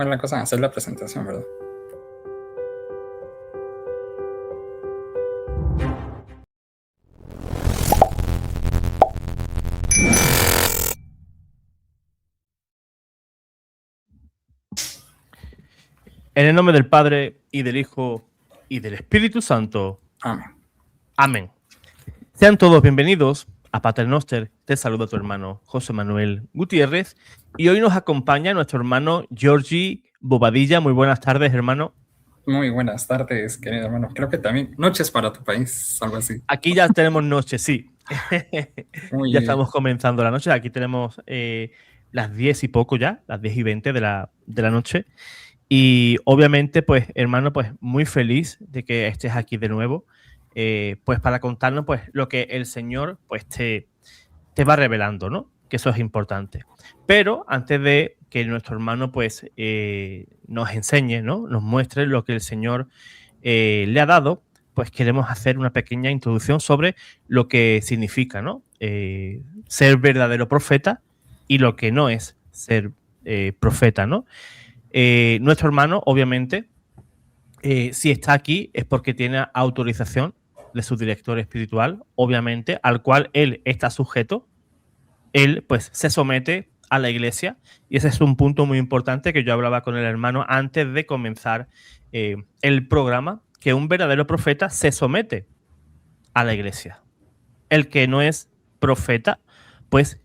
Bueno, la cosa es hacer la presentación, ¿verdad? En el nombre del Padre, y del Hijo, y del Espíritu Santo. Amén. Amén. Sean todos bienvenidos a Pater Noster. Te saluda tu hermano José Manuel Gutiérrez. Y hoy nos acompaña nuestro hermano Giorgi Bobadilla. Muy buenas tardes, hermano. Muy buenas tardes, querido hermano. Creo que también noches para tu país, algo así. Aquí ya tenemos noche, sí. Muy Ya bien. estamos comenzando la noche. Aquí tenemos las 10 y poco ya, las 10 y 20 de la noche. Y obviamente, pues, hermano, pues muy feliz de que estés aquí de nuevo, pues para contarnos pues lo que el Señor pues te va revelando, ¿no? Que eso es importante. Pero antes de que nuestro hermano pues nos enseñe, ¿no? Nos muestre lo que el Señor le ha dado, pues queremos hacer una pequeña introducción sobre lo que significa, ¿no? Ser verdadero profeta y lo que no es ser profeta, ¿no? Nuestro hermano, obviamente, si está aquí es porque tiene autorización de su director espiritual, obviamente, al cual él está sujeto. Él, pues, se somete a la iglesia, y ese es un punto muy importante que yo hablaba con el hermano antes de comenzar el programa, que un verdadero profeta se somete a la iglesia. El que no es profeta, pues,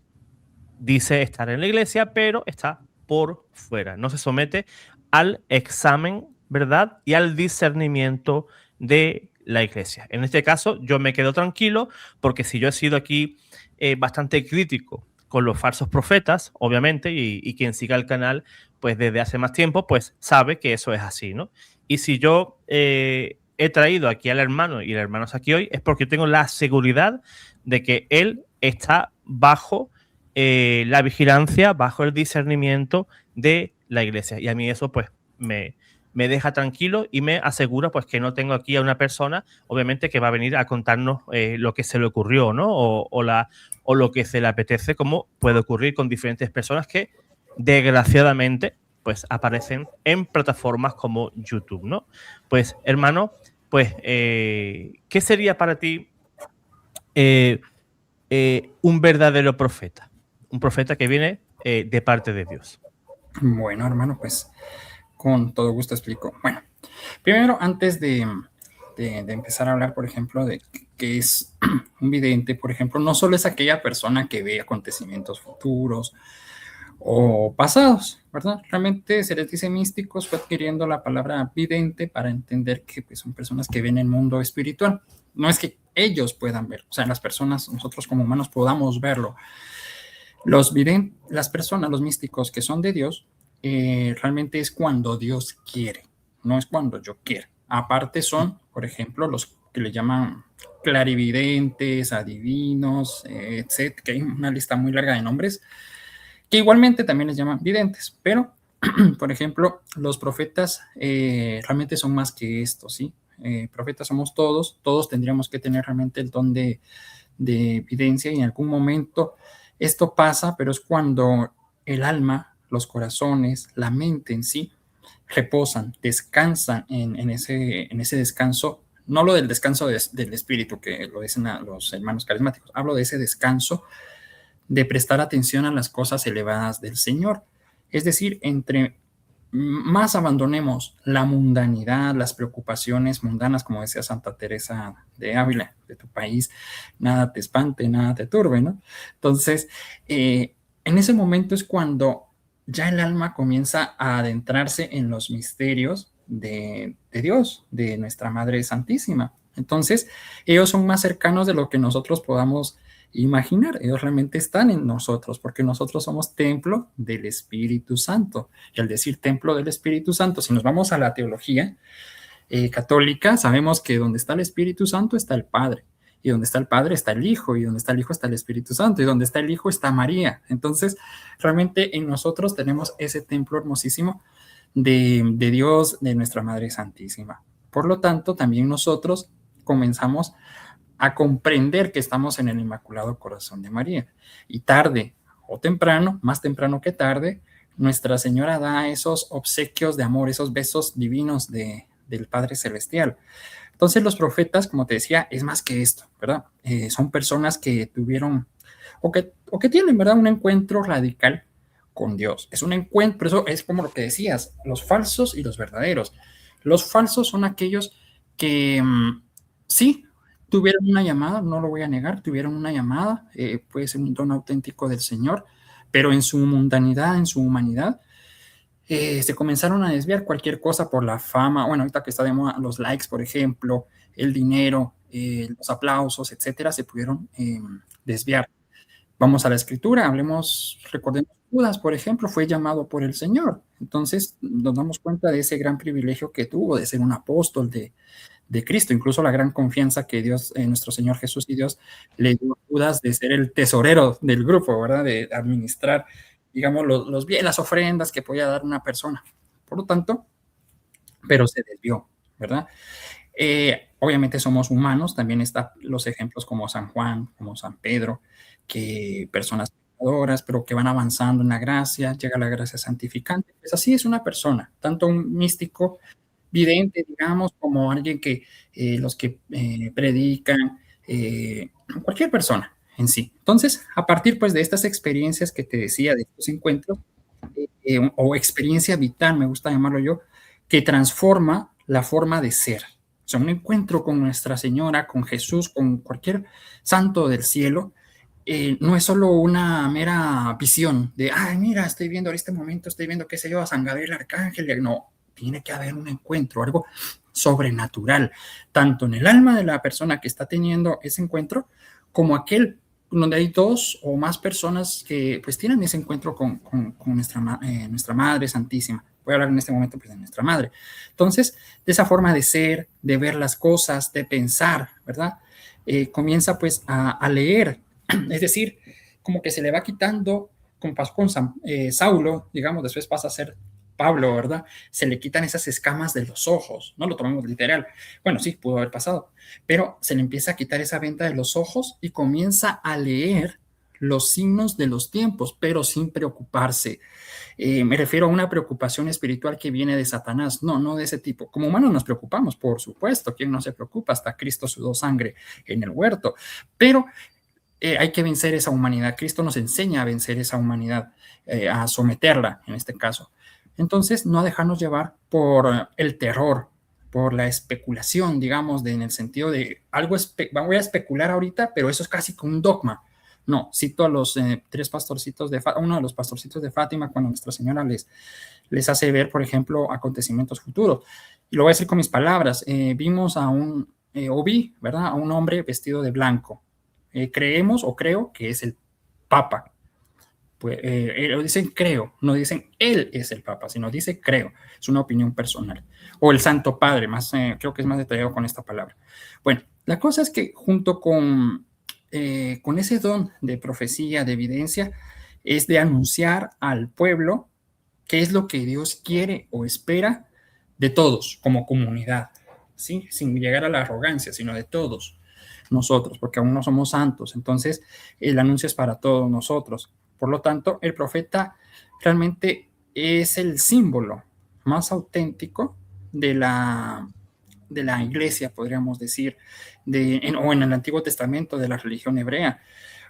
dice estar en la iglesia, pero está por fuera. No se somete al examen, ¿verdad? Y al discernimiento de la iglesia. En este caso, yo me quedo tranquilo porque si yo he sido aquí bastante crítico con los falsos profetas, obviamente, y quien siga el canal, pues desde hace más tiempo, pues sabe que eso es así, ¿no? Y si yo he traído aquí al hermano y el hermano está aquí hoy, es porque tengo la seguridad de que él está bajo la vigilancia, bajo el discernimiento de la iglesia. Y a mí eso pues me deja tranquilo y me asegura pues que no tengo aquí a una persona, obviamente, que va a venir a contarnos lo que se le ocurrió, ¿no? O lo que se le apetece, como puede ocurrir con diferentes personas que desgraciadamente pues aparecen en plataformas como YouTube, ¿no? Pues hermano, pues ¿qué sería para ti un verdadero profeta? Un profeta que viene de parte de Dios. Bueno, hermano, pues con todo gusto explico. Bueno, primero, antes de empezar a hablar, por ejemplo, de qué es un vidente, por ejemplo, no solo es aquella persona que ve acontecimientos futuros o pasados, ¿verdad? Realmente se les dice místicos, fue adquiriendo la palabra vidente para entender que pues, son personas que ven el mundo espiritual. No es que ellos puedan ver, o sea, las personas, nosotros como humanos podamos verlo. Las personas, los místicos que son de Dios, realmente es cuando Dios quiere, no es cuando yo quiero. Aparte son, por ejemplo, los que le llaman clarividentes, adivinos, etc., que hay una lista muy larga de nombres, que igualmente también les llaman videntes, pero, por ejemplo, los profetas realmente son más que esto, ¿sí? Profetas somos todos, todos tendríamos que tener realmente el don de evidencia y en algún momento esto pasa, pero es cuando el alma, los corazones, la mente en sí reposan, descansan en ese descanso, no lo del descanso del espíritu que lo dicen a los hermanos carismáticos, hablo de ese descanso de prestar atención a las cosas elevadas del Señor. Es decir, entre más abandonemos la mundanidad, las preocupaciones mundanas, como decía Santa Teresa de Ávila, de tu país, nada te espante, nada te turbe, ¿no? Entonces, en ese momento es cuando ya el alma comienza a adentrarse en los misterios de Dios, de nuestra Madre Santísima. Entonces, ellos son más cercanos de lo que nosotros podamos imaginar. Ellos realmente están en nosotros, porque nosotros somos templo del Espíritu Santo. Y al decir templo del Espíritu Santo, si nos vamos a la teología católica, sabemos que donde está el Espíritu Santo está el Padre. Y donde está el Padre está el Hijo, y donde está el Hijo está el Espíritu Santo, y donde está el Hijo está María. Entonces, realmente en nosotros tenemos ese templo hermosísimo de Dios, de nuestra Madre Santísima. Por lo tanto, también nosotros comenzamos a comprender que estamos en el Inmaculado Corazón de María. Y tarde o temprano, más temprano que tarde, Nuestra Señora da esos obsequios de amor, esos besos divinos del Padre Celestial. Entonces los profetas, como te decía, es más que esto, ¿verdad? Son personas que tuvieron o que tienen, ¿verdad? Un encuentro radical con Dios. Es un encuentro, eso es como lo que decías, los falsos y los verdaderos. Los falsos son aquellos que sí tuvieron una llamada, no lo voy a negar, tuvieron una llamada, puede ser un don auténtico del Señor, pero en su mundanidad, en su humanidad, se comenzaron a desviar cualquier cosa por la fama. Bueno, ahorita que está de moda los likes, por ejemplo, el dinero, los aplausos, etcétera, se pudieron desviar. Vamos a la escritura, hablemos, recordemos, Judas, por ejemplo, fue llamado por el Señor. Entonces nos damos cuenta de ese gran privilegio que tuvo de ser un apóstol de Cristo, incluso la gran confianza que Dios, nuestro Señor Jesús y Dios le dio a Judas de ser el tesorero del grupo, ¿verdad? De administrar, digamos, los bienes, las ofrendas que podía dar una persona. Por lo tanto, pero se desvió, ¿verdad? Obviamente somos humanos, también están los ejemplos como San Juan, como San Pedro, que personas pecadoras, pero que van avanzando en la gracia, llega la gracia santificante. Pues así es una persona, tanto un místico vidente, digamos, como alguien que los que predican, cualquier persona en sí. Entonces, a partir pues de estas experiencias que te decía, de estos encuentros, o experiencia vital, me gusta llamarlo yo, que transforma la forma de ser. O sea, un encuentro con Nuestra Señora, con Jesús, con cualquier santo del cielo, no es solo una mera visión de, ay, mira, estoy viendo en este momento, estoy viendo, qué sé yo, a San Gabriel Arcángel. No, tiene que haber un encuentro, algo sobrenatural, tanto en el alma de la persona que está teniendo ese encuentro, como aquel donde hay dos o más personas que pues tienen ese encuentro con nuestra Madre Santísima. Voy a hablar en este momento pues, de nuestra Madre. Entonces, de esa forma de ser, de ver las cosas, de pensar, ¿verdad? Comienza pues a leer, es decir, como que se le va quitando, como pasó con Saulo, digamos, después pasa a ser Pablo, ¿verdad? Se le quitan esas escamas de los ojos, no lo tomemos literal. Bueno, sí, pudo haber pasado, pero se le empieza a quitar esa venda de los ojos y comienza a leer los signos de los tiempos, pero sin preocuparse. Me refiero a una preocupación espiritual que viene de Satanás, no de ese tipo. Como humanos nos preocupamos, por supuesto, ¿quién no se preocupa? Hasta Cristo sudó sangre en el huerto, pero hay que vencer esa humanidad. Cristo nos enseña a vencer esa humanidad, a someterla en este caso. Entonces, no dejarnos llevar por el terror, por la especulación, digamos, en el sentido de algo, voy a especular ahorita, pero eso es casi como un dogma. No, cito a los tres pastorcitos uno de los pastorcitos de Fátima, cuando Nuestra Señora les hace ver, por ejemplo, acontecimientos futuros. Y lo voy a decir con mis palabras. Vimos vi, ¿verdad? A un hombre vestido de blanco. Creemos o creo que es el Papa. Pues, dicen creo, no dicen él es el Papa, sino dice creo. Es una opinión personal. O el Santo Padre, creo que es más detallado con esta palabra. Bueno, la cosa es que junto con ese don de profecía, de evidencia, es de anunciar al pueblo qué es lo que Dios quiere o espera de todos como comunidad, ¿sí? Sin llegar a la arrogancia, sino de todos nosotros, porque aún no somos santos. Entonces, el anuncio es para todos nosotros. Por lo tanto, el profeta realmente es el símbolo más auténtico de la iglesia, podríamos decir, o en el Antiguo Testamento de la religión hebrea.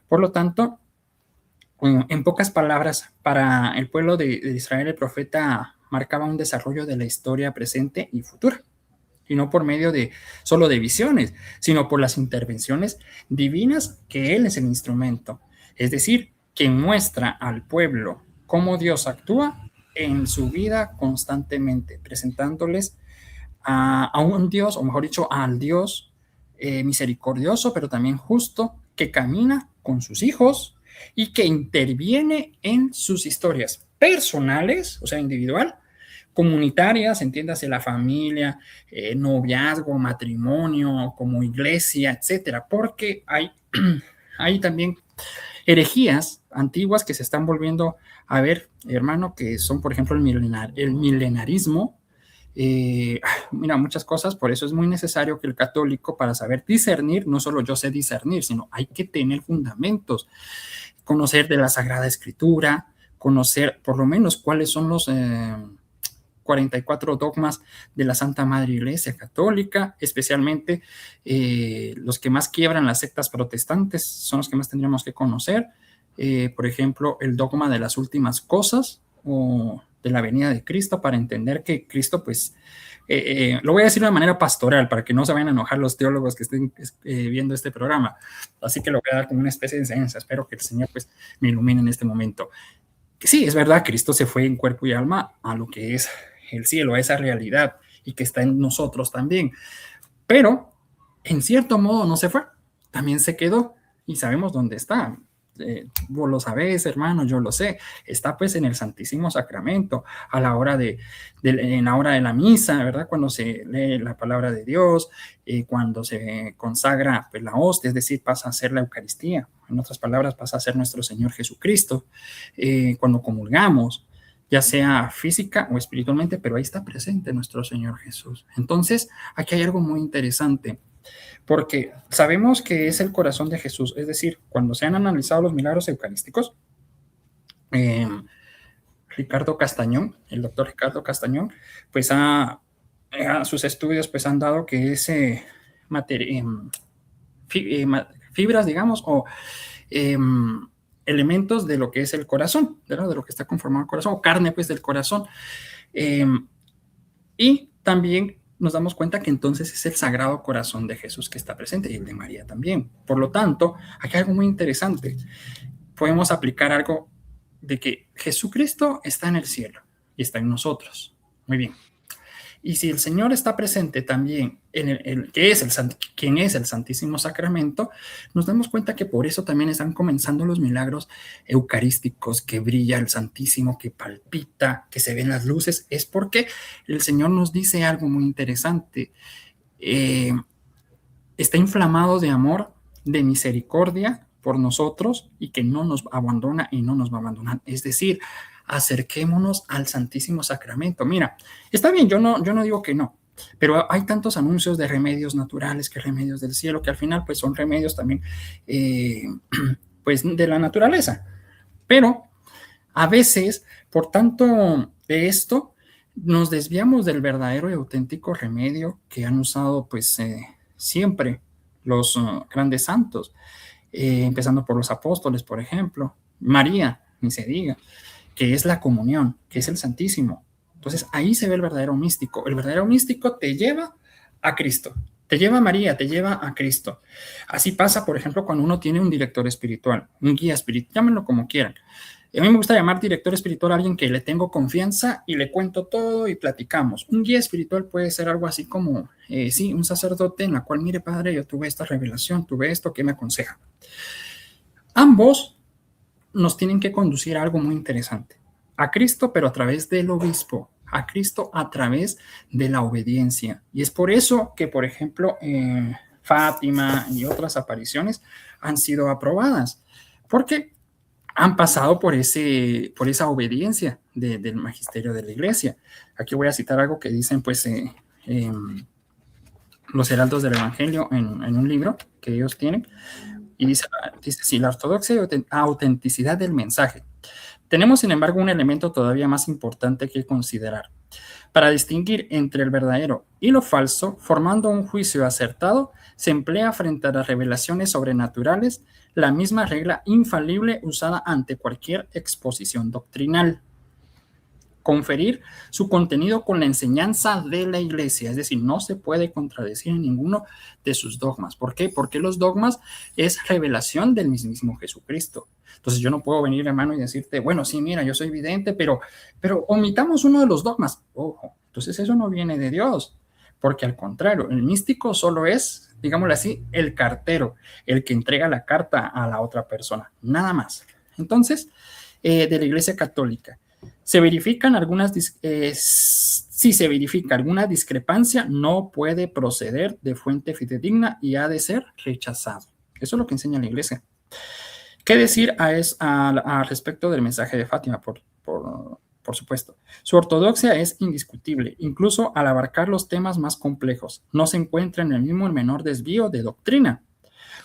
Por lo tanto, en pocas palabras, para el pueblo de Israel, el profeta marcaba un desarrollo de la historia presente y futura, y no por medio solo de visiones, sino por las intervenciones divinas que él es el instrumento. Es decir, quien muestra al pueblo cómo Dios actúa en su vida constantemente, presentándoles a un Dios, o mejor dicho, al Dios misericordioso, pero también justo, que camina con sus hijos y que interviene en sus historias personales, o sea, individual, comunitarias, entiéndase la familia, noviazgo, matrimonio, como iglesia, etcétera, porque hay también herejías antiguas que se están volviendo a ver, hermano, que son, por ejemplo, el milenarismo. Mira, muchas cosas, por eso es muy necesario que el católico, para saber discernir, no solo yo sé discernir, sino hay que tener fundamentos, conocer de la Sagrada Escritura, conocer por lo menos cuáles son los 44 dogmas de la Santa Madre Iglesia Católica, especialmente los que más quiebran las sectas protestantes, son los que más tendríamos que conocer. Por ejemplo, el dogma de las últimas cosas o de la venida de Cristo, para entender que Cristo, pues, lo voy a decir de manera pastoral, para que no se vayan a enojar los teólogos que estén viendo este programa, así que lo voy a dar como una especie de enseñanza. Espero que el Señor, pues, me ilumine en este momento. Que sí, es verdad, Cristo se fue en cuerpo y alma a lo que es el cielo, a esa realidad, y que está en nosotros también, pero en cierto modo no se fue, también se quedó, y sabemos dónde está. Vos lo sabés, hermano, yo lo sé, está pues en el Santísimo Sacramento, a la hora en la hora de la misa, ¿verdad? Cuando se lee la palabra de Dios, cuando se consagra pues, la hostia, es decir, pasa a ser la Eucaristía, en otras palabras, pasa a ser nuestro Señor Jesucristo, cuando comulgamos, ya sea física o espiritualmente, pero ahí está presente nuestro Señor Jesús. Entonces, aquí hay algo muy interesante, porque sabemos que es el corazón de Jesús, es decir, cuando se han analizado los milagros eucarísticos, Ricardo Castañón, el doctor Ricardo Castañón, pues a sus estudios pues han dado que ese fibras, digamos, o elementos de lo que es el corazón, ¿verdad? De lo que está conformado el corazón, o carne pues del corazón. Y también nos damos cuenta que entonces es el Sagrado Corazón de Jesús que está presente, y el de María también. Por lo tanto, aquí hay algo muy interesante. Podemos aplicar algo de que Jesucristo está en el cielo y está en nosotros. Muy bien. Y si el Señor está presente también en quien es el Santísimo Sacramento, nos damos cuenta que por eso también están comenzando los milagros eucarísticos, que brilla el Santísimo, que palpita, que se ven las luces. Es porque el Señor nos dice algo muy interesante. Está inflamado de amor, de misericordia por nosotros, y que no nos abandona y no nos va a abandonar. Es decir, acerquémonos al Santísimo Sacramento. Mira, está bien, yo no digo que no, pero hay tantos anuncios de remedios naturales, que remedios del cielo, que al final pues son remedios también pues de la naturaleza. Pero a veces, por tanto de esto, nos desviamos del verdadero y auténtico remedio que han usado pues siempre los grandes santos, empezando por los apóstoles, por ejemplo, María, ni se diga, que es la comunión, que es el Santísimo. Entonces ahí se ve el verdadero místico. El verdadero místico te lleva a Cristo, te lleva a María, te lleva a Cristo. Así pasa, por ejemplo, cuando uno tiene un director espiritual, un guía espiritual, llámenlo como quieran. A mí me gusta llamar director espiritual a alguien que le tengo confianza y le cuento todo y platicamos. Un guía espiritual puede ser algo así como, sí, un sacerdote en la cual, mire, padre, yo tuve esta revelación, tuve esto, ¿qué me aconseja? Ambos nos tienen que conducir a algo muy interesante. A Cristo, pero a través del obispo. A Cristo a través de la obediencia. Y es por eso que, por ejemplo, Fátima y otras apariciones han sido aprobadas. Porque han pasado por esa obediencia del magisterio de la iglesia. Aquí voy a citar algo que dicen pues los heraldos del evangelio en un libro que ellos tienen, y dice sí, la ortodoxia y autenticidad del mensaje. Tenemos, sin embargo, un elemento todavía más importante que considerar. Para distinguir entre el verdadero y lo falso, formando un juicio acertado, se emplea frente a las revelaciones sobrenaturales la misma regla infalible usada ante cualquier exposición doctrinal: conferir su contenido con la enseñanza de la iglesia, es decir, no se puede contradecir en ninguno de sus dogmas. ¿Por qué? Porque los dogmas es revelación del mismísimo Jesucristo. Entonces yo no puedo venir, hermano, y decirte, bueno, sí, mira, yo soy vidente, pero omitamos uno de los dogmas. Ojo, entonces eso no viene de Dios, porque al contrario, el místico solo es, digámoslo así, el cartero, el que entrega la carta a la otra persona, nada más. Entonces, de la Iglesia Católica, se verifican si se verifica alguna discrepancia, no puede proceder de fuente fidedigna y ha de ser rechazado. Eso es lo que enseña la Iglesia. ¿Qué decir a respecto del mensaje de Fátima? Por supuesto. Su ortodoxia es indiscutible, incluso al abarcar los temas más complejos. No se encuentra en el menor desvío de doctrina,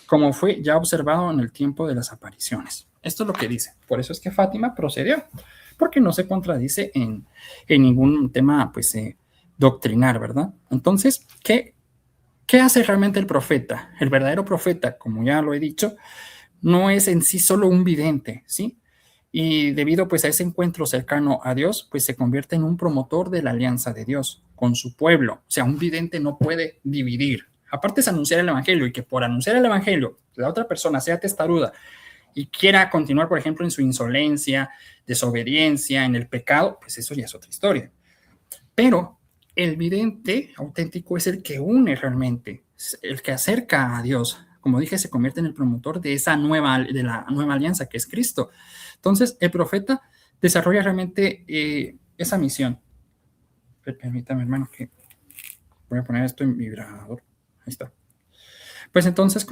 como fue ya observado en el tiempo de las apariciones. Esto es lo que dice. Por eso es que Fátima procedió, porque no se contradice en ningún tema pues, doctrinar, ¿verdad? Entonces, ¿qué hace realmente el profeta? El verdadero profeta, como ya lo he dicho, no es en sí solo un vidente, ¿sí? Y debido pues a ese encuentro cercano a Dios, pues se convierte en un promotor de la alianza de Dios con su pueblo. O sea, un vidente no puede dividir. Aparte es anunciar el evangelio, y que por anunciar el evangelio la otra persona sea testaruda y quiera continuar, por ejemplo, en su insolencia, desobediencia, en el pecado, pues eso ya es otra historia. Pero el vidente auténtico es el que une realmente, el que acerca a Dios. Como dije, se convierte en el promotor de de la nueva alianza que es Cristo. Entonces, el profeta desarrolla realmente esa misión. Permítame, hermano, que voy a poner esto en vibrador. Ahí está. Pues entonces,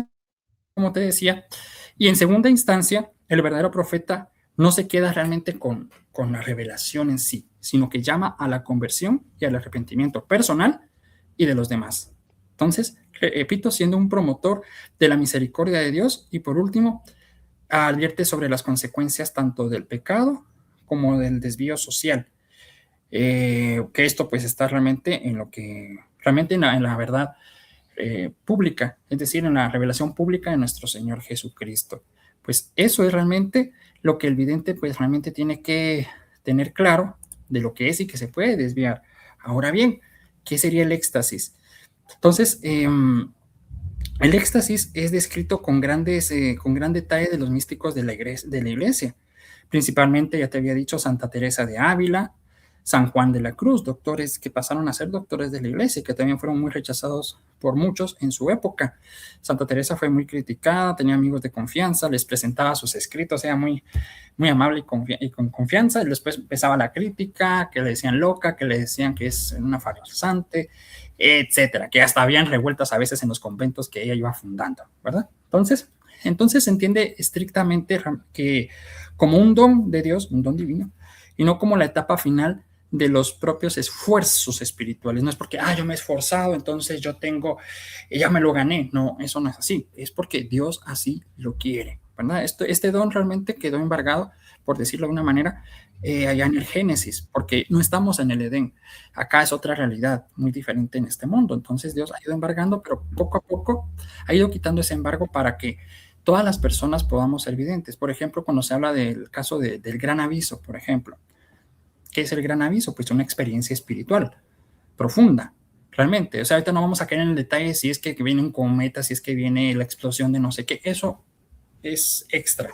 como te decía, y en segunda instancia, el verdadero profeta no se queda realmente con la revelación en sí, sino que llama a la conversión y al arrepentimiento personal y de los demás. Entonces, repito, siendo un promotor de la misericordia de Dios, y por último, advierte sobre las consecuencias tanto del pecado como del desvío social. Que esto pues está realmente en lo que, realmente en la verdad pública, es decir, en la revelación pública de nuestro Señor Jesucristo. Pues eso es realmente lo que el vidente pues realmente tiene que tener claro de lo que es y que se puede desviar. Ahora bien, ¿qué sería el éxtasis? Entonces, el éxtasis es descrito con gran detalle de los místicos de la iglesia. Principalmente, ya te había dicho, Santa Teresa de Ávila, San Juan de la Cruz, doctores que pasaron a ser doctores de la iglesia, que también fueron muy rechazados por muchos en su época. Santa Teresa fue muy criticada, tenía amigos de confianza, les presentaba sus escritos, era muy, muy amable y con confianza, y después empezaba la crítica, que le decían loca, que le decían que es una farsante, etcétera, que hasta habían revueltas a veces en los conventos que ella iba fundando, ¿verdad? Entonces se entiende estrictamente que como un don de Dios, un don divino, y no como la etapa final de los propios esfuerzos espirituales. No es porque, yo me he esforzado, entonces yo tengo, ya me lo gané. No, eso no es así. Es porque Dios así lo quiere, ¿verdad? Este don realmente quedó embargado, por decirlo de una manera, allá en el Génesis, porque no estamos en el Edén. Acá es otra realidad muy diferente en este mundo. Entonces Dios ha ido embargando, pero poco a poco ha ido quitando ese embargo para que todas las personas podamos ser videntes. Por ejemplo, cuando se habla del caso del gran aviso, por ejemplo, ¿qué es el gran aviso? Pues una experiencia espiritual profunda, realmente. O sea, ahorita no vamos a caer en el detalle si es que viene un cometa, si es que viene la explosión de no sé qué. Eso es extra.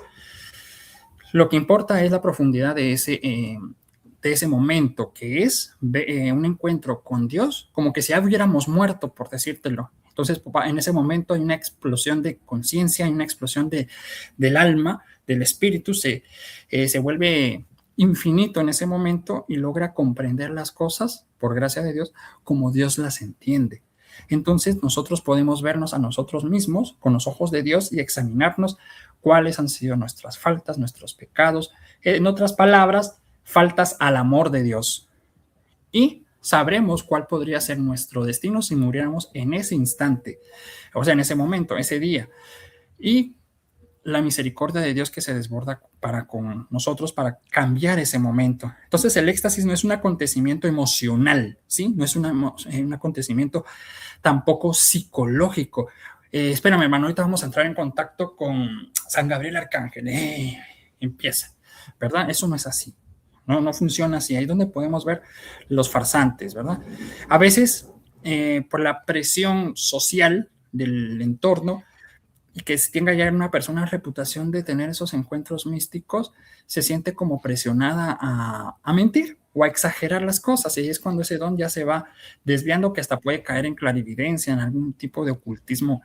Lo que importa es la profundidad de ese momento, que es un encuentro con Dios, como que si ya hubiéramos muerto, por decírtelo. Entonces, en ese momento hay una explosión de conciencia, hay una explosión del alma, del espíritu, se vuelve infinito en ese momento y logra comprender las cosas, por gracia de Dios, como Dios las entiende. Entonces nosotros podemos vernos a nosotros mismos con los ojos de Dios y examinarnos cuáles han sido nuestras faltas, nuestros pecados, en otras palabras, faltas al amor de Dios. Y sabremos cuál podría ser nuestro destino si muriéramos en ese instante, o sea, en ese momento, ese día. Y la misericordia de Dios que se desborda para con nosotros para cambiar ese momento. Entonces el éxtasis no es un acontecimiento emocional, ¿sí? No es un acontecimiento tampoco psicológico. Espérame, hermano, ahorita vamos a entrar en contacto con San Gabriel Arcángel. Empieza, ¿verdad? Eso no es así. No funciona así. Ahí es donde podemos ver los farsantes, ¿verdad? A veces, por la presión social del entorno, y que tenga ya una persona una reputación de tener esos encuentros místicos, se siente como presionada a mentir o a exagerar las cosas, y es cuando ese don ya se va desviando, que hasta puede caer en clarividencia, en algún tipo de ocultismo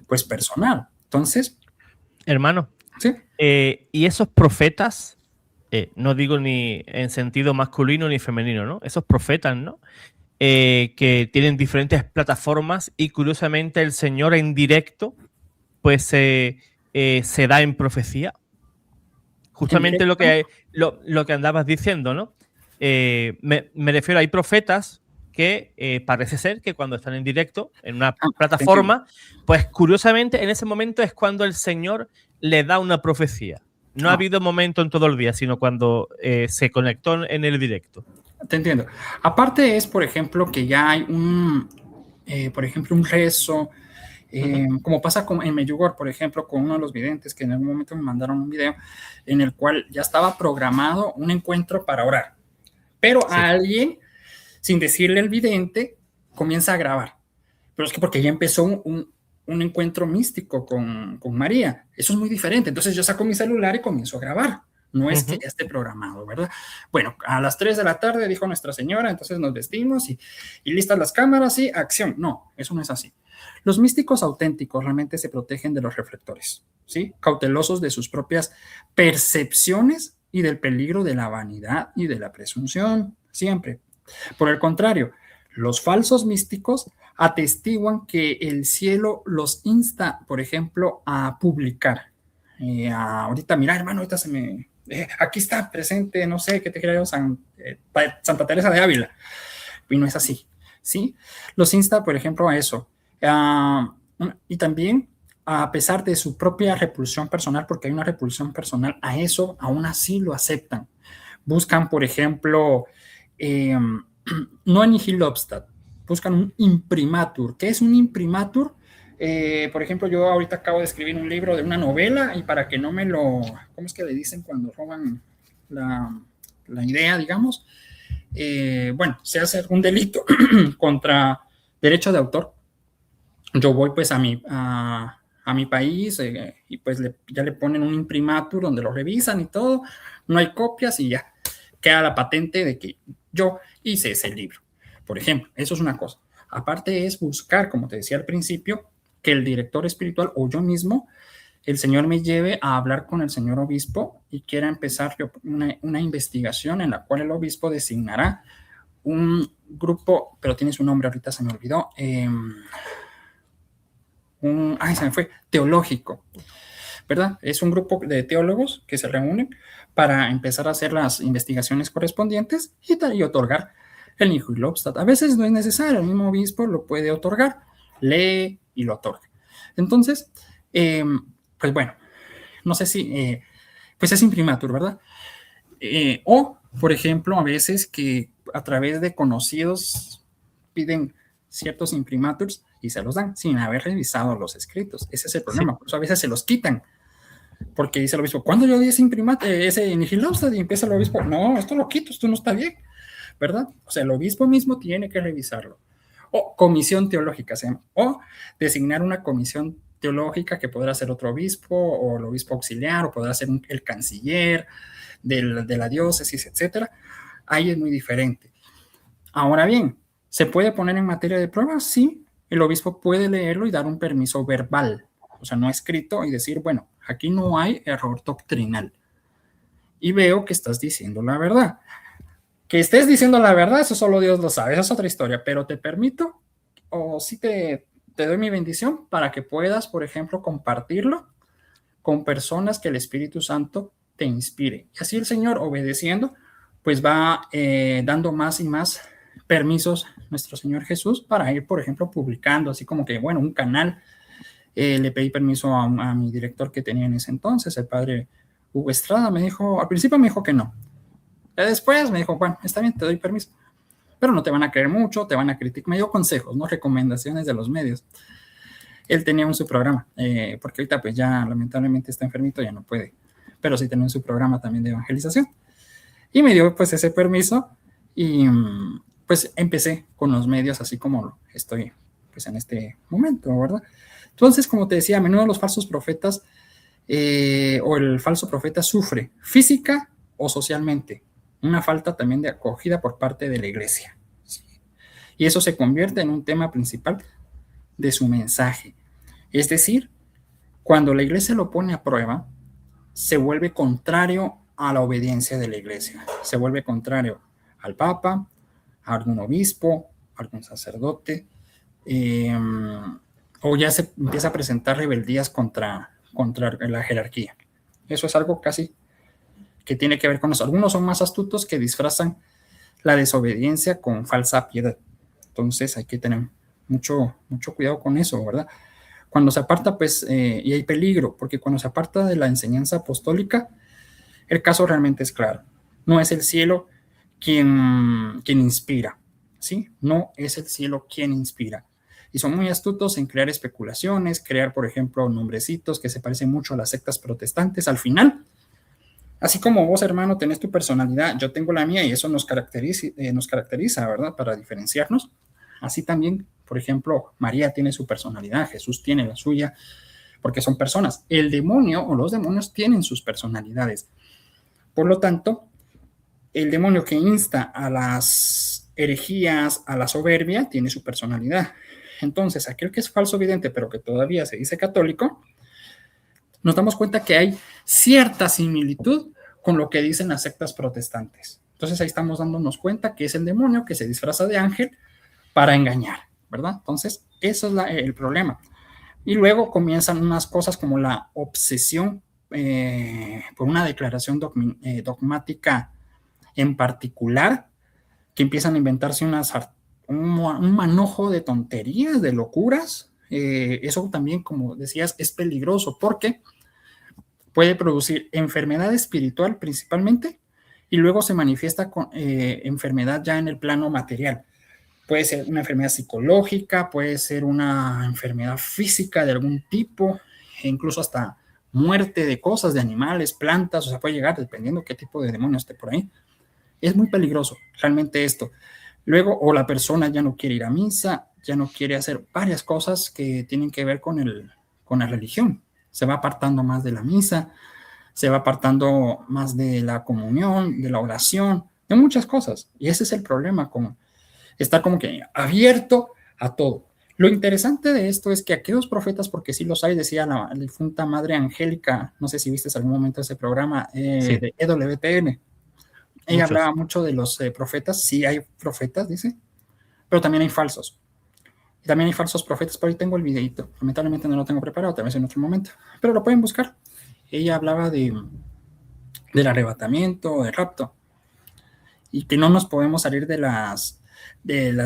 pues personal. Entonces, hermano, sí. Y esos profetas, no digo ni en sentido masculino ni femenino, ¿no? Esos profetas, ¿no? Que tienen diferentes plataformas y curiosamente el Señor en directo pues se da en profecía. Justamente lo que andabas diciendo, ¿no? Me refiero, hay profetas que parece ser que cuando están en directo en una plataforma, pues curiosamente en ese momento es cuando el Señor le da una profecía. No ha habido momento en todo el día, sino cuando se conectó en el directo. Te entiendo. Aparte es, por ejemplo, que ya hay por ejemplo, un rezo, como pasa en Medjugorje, por ejemplo, con uno de los videntes que en algún momento me mandaron un video en el cual ya estaba programado un encuentro para orar, pero alguien, sin decirle al vidente, comienza a grabar. Pero es que porque ya empezó un encuentro místico con María. Eso es muy diferente. Entonces yo saco mi celular y comienzo a grabar. No es que ya esté programado, ¿verdad? Bueno, a las 3 de la tarde dijo Nuestra Señora, entonces nos vestimos y listas las cámaras y acción. No, eso no es así. Los místicos auténticos realmente se protegen de los reflectores, ¿sí? Cautelosos de sus propias percepciones y del peligro de la vanidad y de la presunción, siempre. Por el contrario, los falsos místicos atestiguan que el cielo los insta, por ejemplo, a publicar. Ahorita, mira, hermano, ahorita aquí está presente, no sé, qué te quiero Santa Teresa de Ávila. Y no es así, ¿sí? Los insta, por ejemplo, a eso. Y también, a pesar de su propia repulsión personal, porque hay una repulsión personal, a eso aún así lo aceptan. Buscan, por ejemplo, no en Nihil Obstat, buscan un imprimatur. ¿Qué es un imprimatur? Por ejemplo, yo ahorita acabo de escribir un libro de una novela y para que no me lo... ¿Cómo es que le dicen cuando roban la idea, digamos? Bueno, se hace un delito contra derecho de autor. Yo voy pues a mi país y pues ya le ponen un imprimatur donde lo revisan y todo, no hay copias y ya queda la patente de que yo hice ese libro. Por ejemplo, eso es una cosa. Aparte es buscar, como te decía al principio, que el director espiritual o yo mismo, el Señor me lleve a hablar con el señor obispo y quiera empezar una investigación en la cual el obispo designará un grupo, pero tiene su nombre, ahorita se me olvidó, se me fue, teológico, ¿verdad? Es un grupo de teólogos que se reúnen para empezar a hacer las investigaciones correspondientes y otorgar el Nihil Obstat. A veces no es necesario, el mismo obispo lo puede otorgar, lee y lo otorga. Entonces, pues bueno, no sé si, pues es imprimatur, ¿verdad? O, por ejemplo, a veces que a través de conocidos piden ciertos imprimaturs y se los dan sin haber revisado los escritos. Ese es el problema. Por eso a veces se los quitan. Porque dice el obispo, ¿cuándo yo di ese Nihil Obstat? Y empieza el obispo, no, esto lo quito, esto no está bien, ¿verdad? O sea, el obispo mismo tiene que revisarlo. O comisión teológica se llama. O designar una comisión teológica que podrá ser otro obispo o el obispo auxiliar o podrá ser el canciller de la diócesis, etcétera. Ahí es muy diferente. Ahora bien, ¿se puede poner en materia de prueba? Sí, el obispo puede leerlo y dar un permiso verbal, o sea, no escrito, y decir, bueno, aquí no hay error doctrinal. Y veo que estás diciendo la verdad. Que estés diciendo la verdad, eso solo Dios lo sabe, esa es otra historia, pero te permito, o sí te doy mi bendición para que puedas, por ejemplo, compartirlo con personas que el Espíritu Santo te inspire. Y así el Señor, obedeciendo, pues va dando más y más permisos nuestro Señor Jesús para ir, por ejemplo, publicando, así como que, bueno, un canal. Le pedí permiso a mi director que tenía en ese entonces, el padre Hugo Estrada, al principio me dijo que no. Después me dijo, bueno, está bien, te doy permiso. Pero no te van a creer mucho, te van a criticar. Me dio consejos, no recomendaciones de los medios. Él tenía su programa, porque ahorita pues ya lamentablemente está enfermito, ya no puede. Pero sí tenía su programa también de evangelización. Y me dio pues ese permiso y pues empecé con los medios así como estoy pues en este momento, ¿verdad? Entonces, como te decía, a menudo los falsos profetas o el falso profeta sufre física o socialmente una falta también de acogida por parte de la iglesia. ¿Sí? Y eso se convierte en un tema principal de su mensaje. Es decir, cuando la iglesia lo pone a prueba, se vuelve contrario a la obediencia de la iglesia. Se vuelve contrario al papa, a algún obispo, a algún sacerdote, o ya se empieza a presentar rebeldías contra la jerarquía. Eso es algo casi que tiene que ver con eso. Algunos son más astutos que disfrazan la desobediencia con falsa piedad. Entonces hay que tener mucho cuidado con eso, ¿verdad? Cuando se aparta, pues, y hay peligro, porque cuando se aparta de la enseñanza apostólica, El caso realmente es claro. No es el cielo quien inspira, ¿sí? No es el cielo quien inspira. Y son muy astutos en crear especulaciones, crear, por ejemplo, nombrecitos que se parecen mucho a las sectas protestantes. Al final, así como vos, hermano, tenés tu personalidad, yo tengo la mía y eso nos caracteriza, ¿verdad? Para diferenciarnos. Así también, por ejemplo, María tiene su personalidad, Jesús tiene la suya, porque son personas. El demonio o los demonios tienen sus personalidades. Por lo tanto, el demonio que insta a las herejías, a la soberbia, tiene su personalidad. Entonces, aquel que es falso vidente, pero que todavía se dice católico, nos damos cuenta que hay cierta similitud con lo que dicen las sectas protestantes. Entonces, ahí estamos dándonos cuenta que es el demonio que se disfraza de ángel para engañar, ¿verdad? Entonces, eso es el problema. Y luego comienzan unas cosas como la obsesión por una declaración dogmática en particular, que empiezan a inventarse un manojo de tonterías, de locuras. Eso también, como decías, es peligroso porque puede producir enfermedad espiritual principalmente y luego se manifiesta con enfermedad ya en el plano material. Puede ser una enfermedad psicológica, puede ser una enfermedad física de algún tipo, e incluso hasta muerte de cosas, de animales, plantas, o sea, puede llegar dependiendo qué tipo de demonio esté por ahí. Es muy peligroso realmente esto. Luego, o la persona ya no quiere ir a misa, ya no quiere hacer varias cosas que tienen que ver con la religión. Se va apartando más de la misa, se va apartando más de la comunión, de la oración, de muchas cosas. Y ese es el problema, con estar como que abierto a todo. Lo interesante de esto es que aquellos profetas, porque sí los hay, decía la difunta Madre Angélica, no sé si viste algún momento ese programa Sí. de EWTN. Ella Muchos. hablaba mucho de los profetas, sí hay profetas, dice, pero también hay falsos. Y también hay falsos profetas, por ahí tengo el videito. Lamentablemente no lo tengo preparado, tal vez en otro momento, pero lo pueden buscar. Ella hablaba del arrebatamiento, del rapto, y que no nos podemos salir de las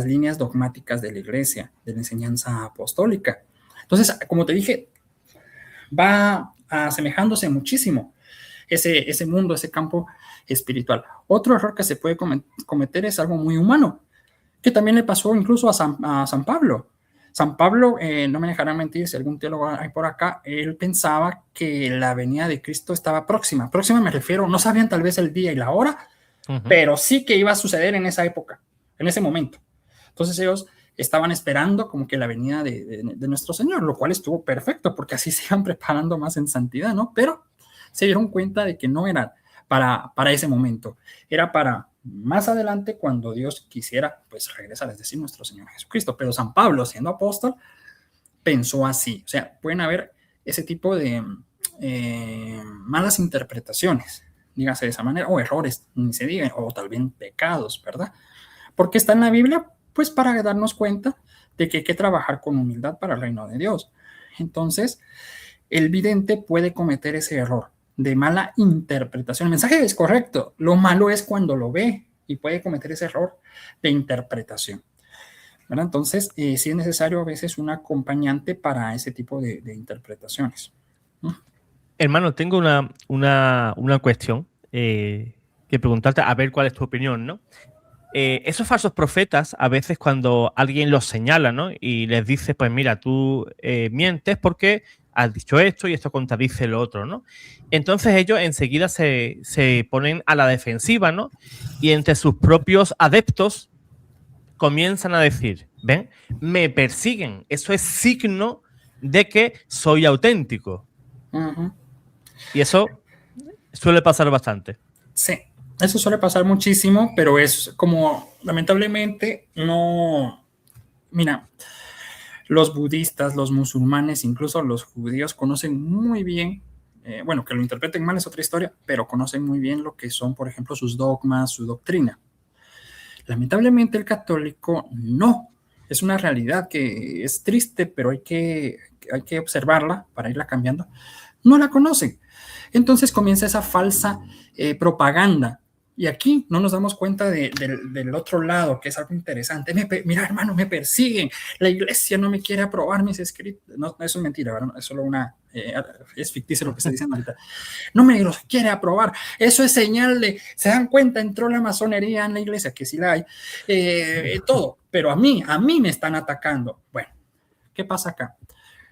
líneas dogmáticas de la iglesia, de la enseñanza apostólica. Entonces, como te dije, va asemejándose muchísimo ese mundo, ese campo espiritual. Otro error que se puede cometer es algo muy humano, que también le pasó incluso a San Pablo. San Pablo, no me dejarán mentir si algún teólogo hay por acá, él pensaba que la venida de Cristo estaba próxima. Próxima me refiero, no sabían tal vez el día y la hora, pero sí que iba a suceder en esa época, en ese momento. Entonces ellos estaban esperando como que la venida de nuestro Señor, lo cual estuvo perfecto, porque así se iban preparando más en santidad, ¿no? Pero se dieron cuenta de que no era para ese momento, era para más adelante cuando Dios quisiera, pues regresar, es decir, nuestro Señor Jesucristo. Pero San Pablo, siendo apóstol, pensó así. O sea, pueden haber ese tipo de malas interpretaciones, dígase de esa manera, o errores, ni se digan, o tal vez pecados, ¿verdad? Porque está en la Biblia, pues para darnos cuenta de que hay que trabajar con humildad para el reino de Dios. Entonces, el vidente puede cometer ese error de mala interpretación. El mensaje es correcto, lo malo es cuando lo ve y puede cometer ese error de interpretación, ¿verdad? Entonces, sí es necesario a veces un acompañante para ese tipo de interpretaciones. Hermano, tengo una cuestión que preguntarte, a ver cuál es tu opinión, ¿no? Esos falsos profetas, a veces cuando alguien los señala, ¿no? Y les dice, pues mira, tú mientes porque has dicho esto y esto contradice lo otro, ¿no? Entonces ellos enseguida se ponen a la defensiva, ¿no? Y entre sus propios adeptos comienzan a decir, ven, me persiguen, eso es signo de que soy auténtico. Y eso suele pasar bastante. Sí, eso suele pasar muchísimo, pero es como, lamentablemente, no... Mira, los budistas, los musulmanes, incluso los judíos conocen muy bien, bueno, que lo interpreten mal es otra historia, pero conocen muy bien lo que son, por ejemplo, sus dogmas, su doctrina. Lamentablemente el católico no. Es una realidad que es triste, pero hay que observarla para irla cambiando. No la conocen. Entonces comienza esa falsa propaganda Y aquí no nos damos cuenta del otro lado, que es algo interesante. Mira, hermano, me persiguen. La iglesia no me quiere aprobar mis escritos. No, eso es mentira, ¿verdad? Es solo es ficticio lo que estoy diciendo ahorita. No me los quiere aprobar. Eso es señal de, se dan cuenta, entró la masonería en la iglesia, que sí la hay, todo. Pero a mí me están atacando. Bueno, ¿qué pasa acá?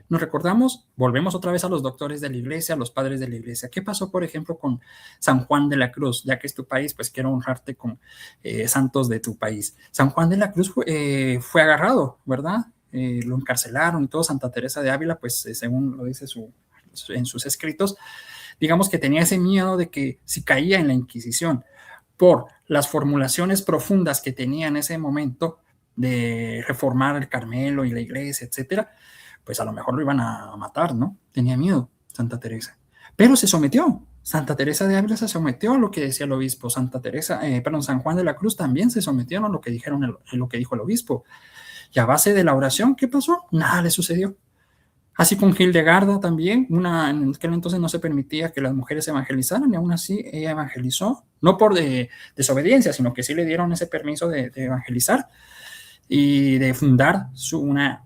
Nos recordamos, volvemos otra vez a los doctores de la iglesia, a los padres de la iglesia. ¿Qué pasó, por ejemplo, con San Juan de la Cruz? Ya que es tu país, pues quiero honrarte con santos de tu país. San Juan de la Cruz fue agarrado, ¿verdad? Lo encarcelaron y todo. Santa Teresa de Ávila, pues según lo dice en sus escritos, digamos que tenía ese miedo de que si caía en la Inquisición por las formulaciones profundas que tenía en ese momento de reformar el Carmelo y la iglesia, etcétera, pues a lo mejor lo iban a matar, ¿no? Tenía miedo Santa Teresa. Pero se sometió. Santa Teresa de Ávila se sometió a lo que decía el obispo. San Juan de la Cruz también se sometió a lo que lo que dijo el obispo. Y a base de la oración, ¿qué pasó? Nada le sucedió. Así con Hildegarda también, en aquel entonces no se permitía que las mujeres evangelizaran y aún así ella evangelizó, no por desobediencia, sino que sí le dieron ese permiso de evangelizar y de fundar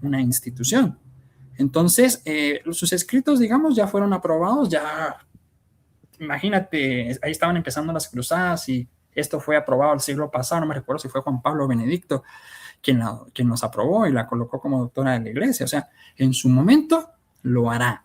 una institución. Entonces, sus escritos, digamos, ya fueron aprobados, ya, imagínate, ahí estaban empezando las cruzadas y esto fue aprobado el siglo pasado, no me recuerdo si fue Juan Pablo Benedicto quien los aprobó y la colocó como doctora de la iglesia, o sea, en su momento lo hará.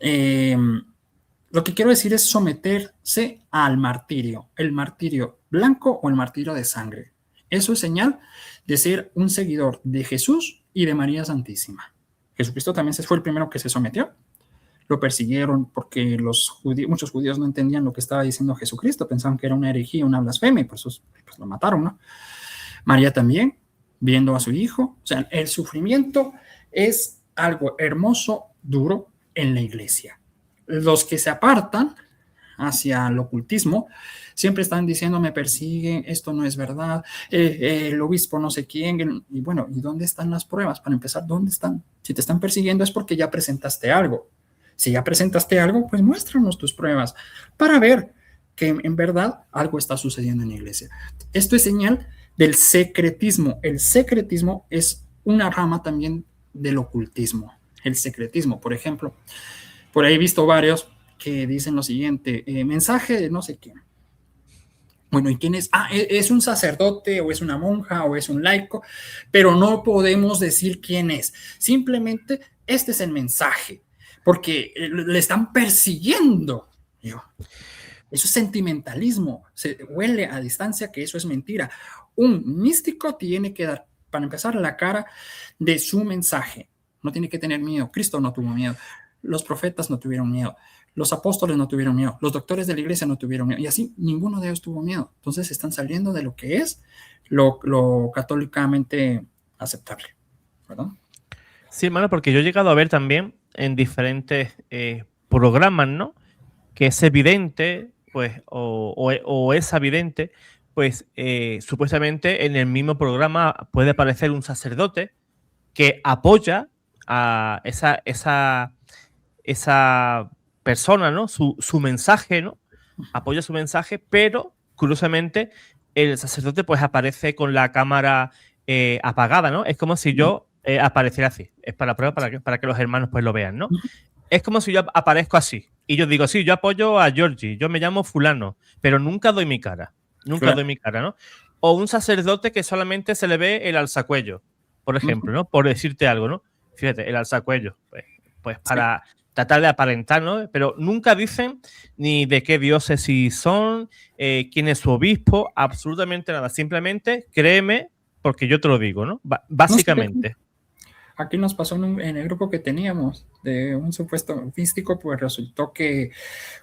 Lo que quiero decir es someterse al martirio, el martirio blanco o el martirio de sangre. Eso es señal de ser un seguidor de Jesús y de María Santísima. Jesucristo también fue el primero que se sometió. Lo persiguieron porque muchos judíos no entendían lo que estaba diciendo Jesucristo, pensaban que era una herejía, una blasfemia, y por eso pues, lo mataron, ¿no? María también, viendo a su hijo. O sea, el sufrimiento es algo hermoso, duro en la iglesia. Los que se apartan hacia el ocultismo siempre están diciendo me persiguen, esto no es verdad, el obispo no sé quién, y bueno, ¿y dónde están las pruebas? Para empezar, ¿dónde están? Si te están persiguiendo es porque ya presentaste algo. Si ya presentaste algo, pues muéstranos tus pruebas para ver que en verdad algo está sucediendo en la iglesia. Esto es señal del secretismo. El secretismo es una rama también del ocultismo. El secretismo, por ejemplo, por ahí he visto varios que dicen lo siguiente, mensaje de no sé quién. Bueno, ¿y quién es? Es un sacerdote o es una monja o es un laico, pero no podemos decir quién es. Simplemente este es el mensaje, porque le están persiguiendo. Eso es sentimentalismo. Se huele a distancia que eso es mentira. Un místico tiene que dar, para empezar, la cara de su mensaje. No tiene que tener miedo. Cristo no tuvo miedo. Los profetas no tuvieron miedo. Los apóstoles no tuvieron miedo, los doctores de la iglesia no tuvieron miedo, y así ninguno de ellos tuvo miedo. Entonces están saliendo de lo que es lo católicamente aceptable, ¿verdad? Sí, hermano, porque yo he llegado a ver también en diferentes programas, ¿no? Que es evidente, pues, o es evidente, pues, supuestamente en el mismo programa puede aparecer un sacerdote que apoya a esa persona, ¿no? Su mensaje, ¿no? Apoya su mensaje, pero curiosamente el sacerdote pues aparece con la cámara apagada, ¿no? Es como si yo apareciera así. Es para la prueba, para que los hermanos pues lo vean, ¿no? Es como si yo aparezco así y yo digo, sí, yo apoyo a Georgie, yo me llamo fulano, pero nunca doy mi cara. Nunca doy mi cara, ¿no? O un sacerdote que solamente se le ve el alzacuello, por ejemplo, ¿no? Por decirte algo, ¿no? Fíjate, el alzacuello, pues para tratar de aparentar, ¿no? Pero nunca dicen ni de qué diócesis son, quién es su obispo, absolutamente nada. Simplemente créeme porque yo te lo digo, ¿no? Básicamente. Aquí nos pasó en el grupo que teníamos de un supuesto místico, pues resultó que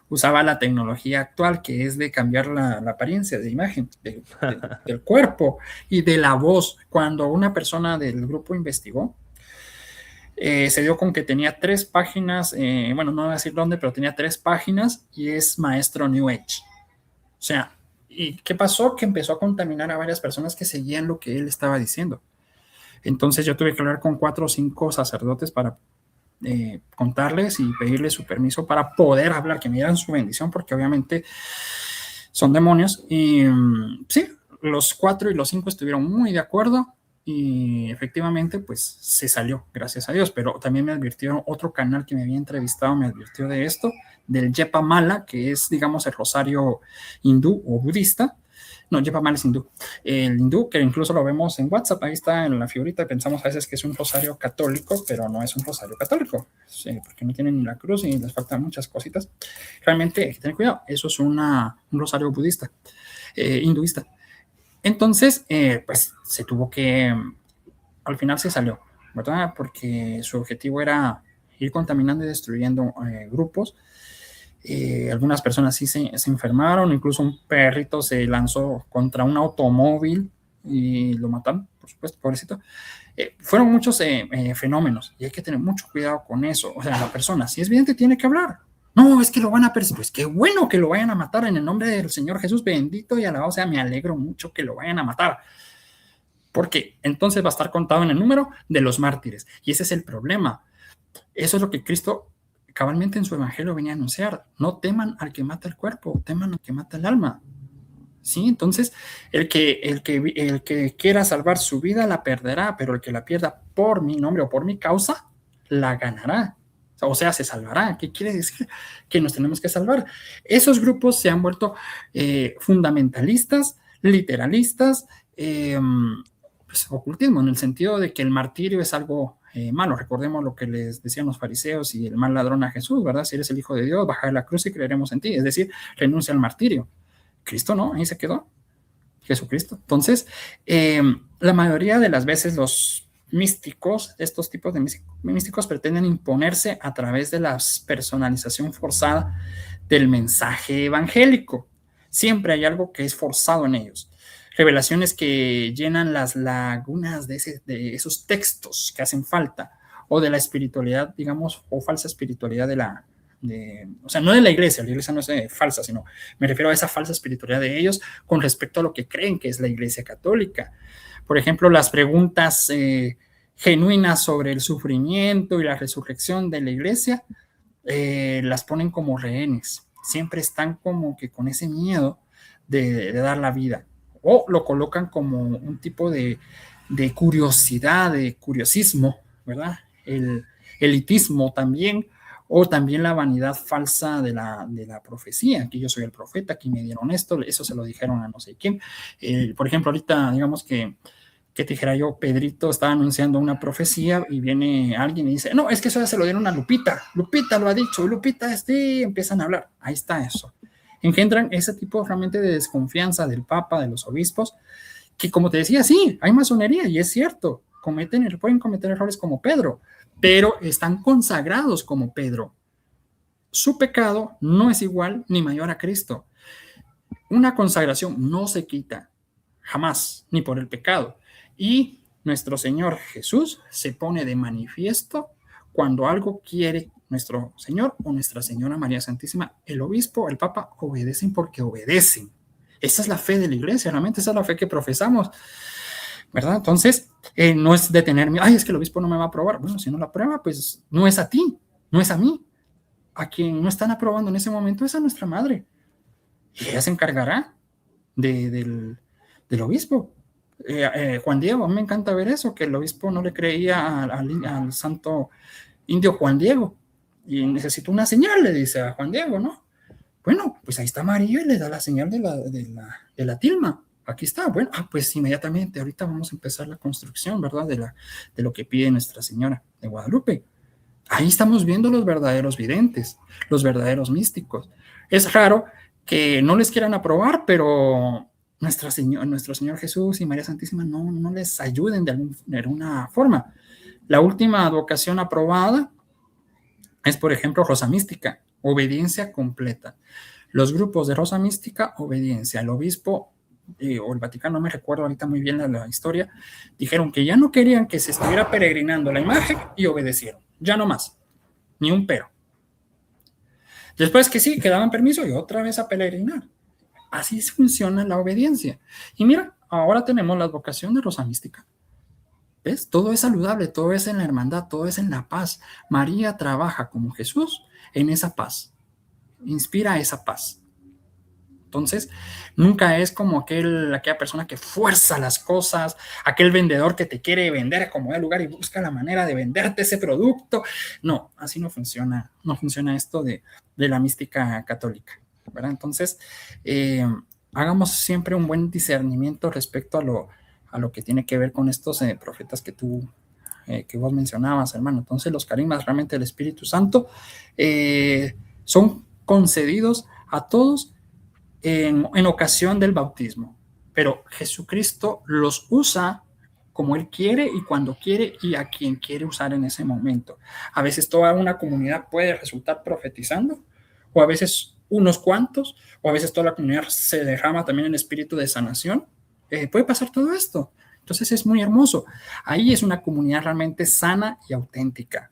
usaba la tecnología actual, que es de cambiar la apariencia de imagen del cuerpo y de la voz. Cuando una persona del grupo investigó, se dio con que tenía 3 páginas, bueno, no voy a decir dónde, pero tenía 3 páginas y es maestro New Age. O sea, ¿y qué pasó? Que empezó a contaminar a varias personas que seguían lo que él estaba diciendo. Entonces yo tuve que hablar con 4 o 5 sacerdotes para contarles y pedirles su permiso para poder hablar, que me dieran su bendición, porque obviamente son demonios. Y sí, los 4 y los 5 estuvieron muy de acuerdo y efectivamente pues se salió, gracias a Dios. Pero también me advirtió otro canal que me había entrevistado, me advirtió de esto, del Yepa Mala, que es, digamos, el rosario hindú o budista. No, Yepa Mala es hindú. El hindú, que incluso lo vemos en WhatsApp, ahí está en la figurita, pensamos a veces que es un rosario católico, pero no es un rosario católico, sí, porque no tiene ni la cruz y les faltan muchas cositas. Realmente hay que tener cuidado, eso es un rosario budista, hinduista. Entonces, pues se tuvo que, al final se salió, ¿verdad? Porque su objetivo era ir contaminando y destruyendo grupos. Algunas personas sí se enfermaron, incluso un perrito se lanzó contra un automóvil y lo mataron, por supuesto, pobrecito. Fueron muchos fenómenos y hay que tener mucho cuidado con eso. O sea, la persona, si es vidente, tiene que hablar. No, es que lo van a perseguir. Pues qué bueno que lo vayan a matar en el nombre del Señor Jesús, bendito y alabado. O sea, me alegro mucho que lo vayan a matar. Porque entonces va a estar contado en el número de los mártires. Y ese es el problema. Eso es lo que Cristo cabalmente en su evangelio venía a anunciar. No teman al que mata el cuerpo, teman al que mata el alma. ¿Sí? Entonces, el que quiera salvar su vida la perderá, pero el que la pierda por mi nombre o por mi causa, la ganará. O sea, se salvará. ¿Qué quiere decir? Que nos tenemos que salvar. Esos grupos se han vuelto fundamentalistas, literalistas, pues, ocultismo, en el sentido de que el martirio es algo malo. Recordemos lo que les decían los fariseos y el mal ladrón a Jesús, ¿verdad? Si eres el Hijo de Dios, baja de la cruz y creeremos en ti. Es decir, renuncia al martirio. Cristo no, ahí se quedó. Jesucristo. Entonces, la mayoría de las veces los místicos, estos tipos de místicos pretenden imponerse a través de la personalización forzada del mensaje evangélico. Siempre hay algo que es forzado en ellos. Revelaciones que llenan las lagunas de esos textos que hacen falta, o de la espiritualidad, digamos, o falsa espiritualidad o sea, no de la iglesia no es falsa, sino me refiero a esa falsa espiritualidad de ellos con respecto a lo que creen que es la iglesia católica. Por ejemplo, las preguntas genuinas sobre el sufrimiento y la resurrección de la iglesia las ponen como rehenes. Siempre están como que con ese miedo de dar la vida, o lo colocan como un tipo de curiosidad, de curiosismo, ¿verdad? El elitismo también, o también la vanidad falsa de la profecía, que yo soy el profeta, aquí me dieron esto, eso se lo dijeron a no sé quién. Por ejemplo, ahorita, digamos que te dijera yo, Pedrito estaba anunciando una profecía y viene alguien y dice, no, es que eso ya se lo dieron a Lupita, Lupita lo ha dicho, Lupita, sí, empiezan a hablar, ahí está eso. Engendran ese tipo realmente de desconfianza del Papa, de los obispos, que como te decía, sí, hay masonería y es cierto, pueden cometer errores como Pedro, pero están consagrados como Pedro. Su pecado no es igual ni mayor a Cristo. Una consagración no se quita jamás, ni por el pecado. Y nuestro Señor Jesús se pone de manifiesto cuando algo quiere nuestro Señor o Nuestra Señora María Santísima. El obispo, el Papa obedecen porque obedecen. Esa es la fe de la iglesia, realmente esa es la fe que profesamos, ¿verdad? Entonces, no es detenerme, ay, es que el obispo no me va a aprobar. Bueno, si no la aprueba, pues no es a ti, no es a mí. A quien no están aprobando en ese momento es a nuestra madre. Y ella se encargará del obispo. Juan Diego, a mí me encanta ver eso, que el obispo no le creía al santo indio Juan Diego. Y necesito una señal, le dice a Juan Diego, ¿no? Bueno, pues ahí está María y le da la señal de la tilma. Aquí está, bueno, pues inmediatamente, ahorita vamos a empezar la construcción, ¿verdad? De lo que pide Nuestra Señora de Guadalupe. Ahí estamos viendo los verdaderos videntes, los verdaderos místicos. Es raro que no les quieran aprobar, pero nuestro Señor Jesús y María Santísima no les ayuden de alguna forma. La última advocación aprobada es, por ejemplo, Rosa Mística, obediencia completa. Los grupos de Rosa Mística, obediencia. El obispo o el Vaticano, no me recuerdo ahorita muy bien la historia, dijeron que ya no querían que se estuviera peregrinando la imagen y obedecieron. Ya no más, ni un pero. Después que sí, que daban permiso y otra vez a peregrinar. Así funciona la obediencia. Y mira, ahora tenemos la advocación de Rosa Mística. ¿Ves? Todo es saludable, todo es en la hermandad, todo es en la paz. María trabaja como Jesús en esa paz. Inspira esa paz. Entonces, nunca es como aquella persona que fuerza las cosas, aquel vendedor que te quiere vender a como de lugar y busca la manera de venderte ese producto. No, así no funciona, no funciona esto de la mística católica, ¿verdad? Entonces, hagamos siempre un buen discernimiento respecto a lo que tiene que ver con estos profetas que vos mencionabas, hermano. Entonces, los carismas realmente del Espíritu Santo son concedidos a todos en ocasión del bautismo, pero Jesucristo los usa como Él quiere y cuando quiere y a quien quiere usar en ese momento. A veces toda una comunidad puede resultar profetizando, o a veces unos cuantos, o a veces toda la comunidad se derrama también en espíritu de sanación. Puede pasar todo esto. Entonces es muy hermoso. Ahí es una comunidad realmente sana y auténtica,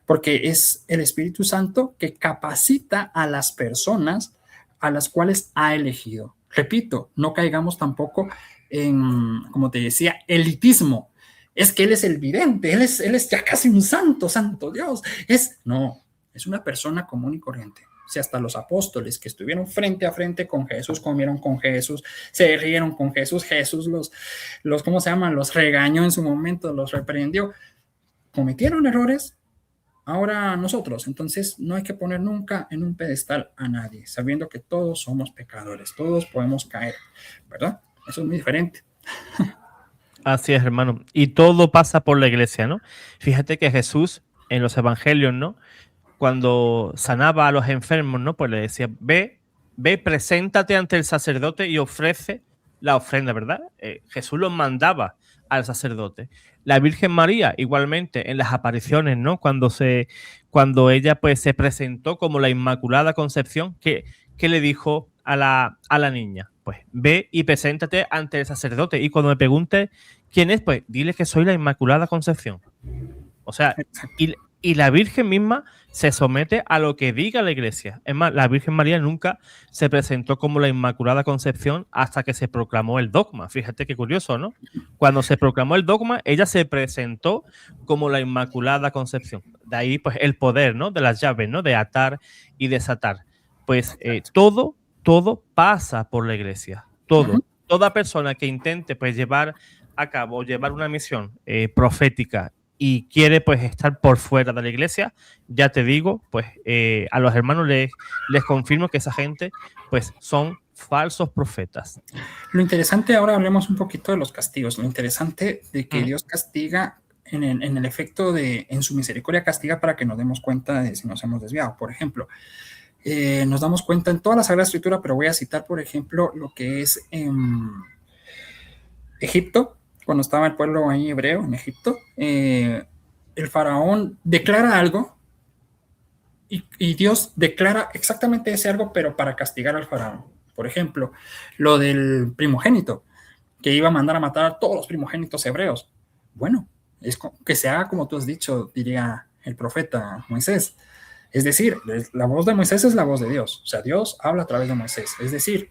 porque es el Espíritu Santo que capacita a las personas a las cuales ha elegido. Repito, no caigamos tampoco en, como te decía, elitismo. Es que Él es el vidente, Él es ya casi un santo Dios. No, es una persona común y corriente. O sea, hasta los apóstoles que estuvieron frente a frente con Jesús, comieron con Jesús, se rieron con Jesús, Jesús ¿cómo se llaman? Los regañó en su momento, los reprendió. Cometieron errores, ahora nosotros. Entonces no hay que poner nunca en un pedestal a nadie, sabiendo que todos somos pecadores, todos podemos caer, ¿verdad? Eso es muy diferente. Así es, hermano. Y todo pasa por la iglesia, ¿no? Fíjate que Jesús en los evangelios, ¿no? Cuando sanaba a los enfermos, ¿no? Pues le decía, ve, preséntate ante el sacerdote y ofrece la ofrenda, ¿verdad? Jesús los mandaba al sacerdote. La Virgen María, igualmente, en las apariciones, ¿no? Cuando ella pues se presentó como la Inmaculada Concepción, ¿qué le dijo a la niña? Pues ve y preséntate ante el sacerdote. Y cuando me pregunte quién es, pues dile que soy la Inmaculada Concepción. O sea, y la Virgen misma se somete a lo que diga la iglesia. Es más, la Virgen María nunca se presentó como la Inmaculada Concepción hasta que se proclamó el dogma. Fíjate qué curioso, ¿no? Cuando se proclamó el dogma, ella se presentó como la Inmaculada Concepción. De ahí, pues, el poder, ¿no? De las llaves, ¿no? De atar y desatar. Pues todo pasa por la iglesia. Todo. Uh-huh. Toda persona que intente, pues, llevar a cabo, llevar una misión profética y quiere pues estar por fuera de la iglesia, ya te digo, pues a los hermanos les confirmo que esa gente pues son falsos profetas. Lo interesante, ahora hablemos un poquito de los castigos. Lo interesante de que Dios castiga en el efecto de, en su misericordia castiga para que nos demos cuenta de si nos hemos desviado. Por ejemplo, nos damos cuenta en toda la Sagrada Escritura, pero voy a citar, por ejemplo, lo que es Egipto, cuando estaba el pueblo ahí hebreo en Egipto, el faraón declara algo y Dios declara exactamente ese algo, pero para castigar al faraón. Por ejemplo, lo del primogénito, que iba a mandar a matar a todos los primogénitos hebreos. Bueno, es que se haga como tú has dicho, diría el profeta Moisés. Es decir, la voz de Moisés es la voz de Dios. O sea, Dios habla a través de Moisés. Es decir,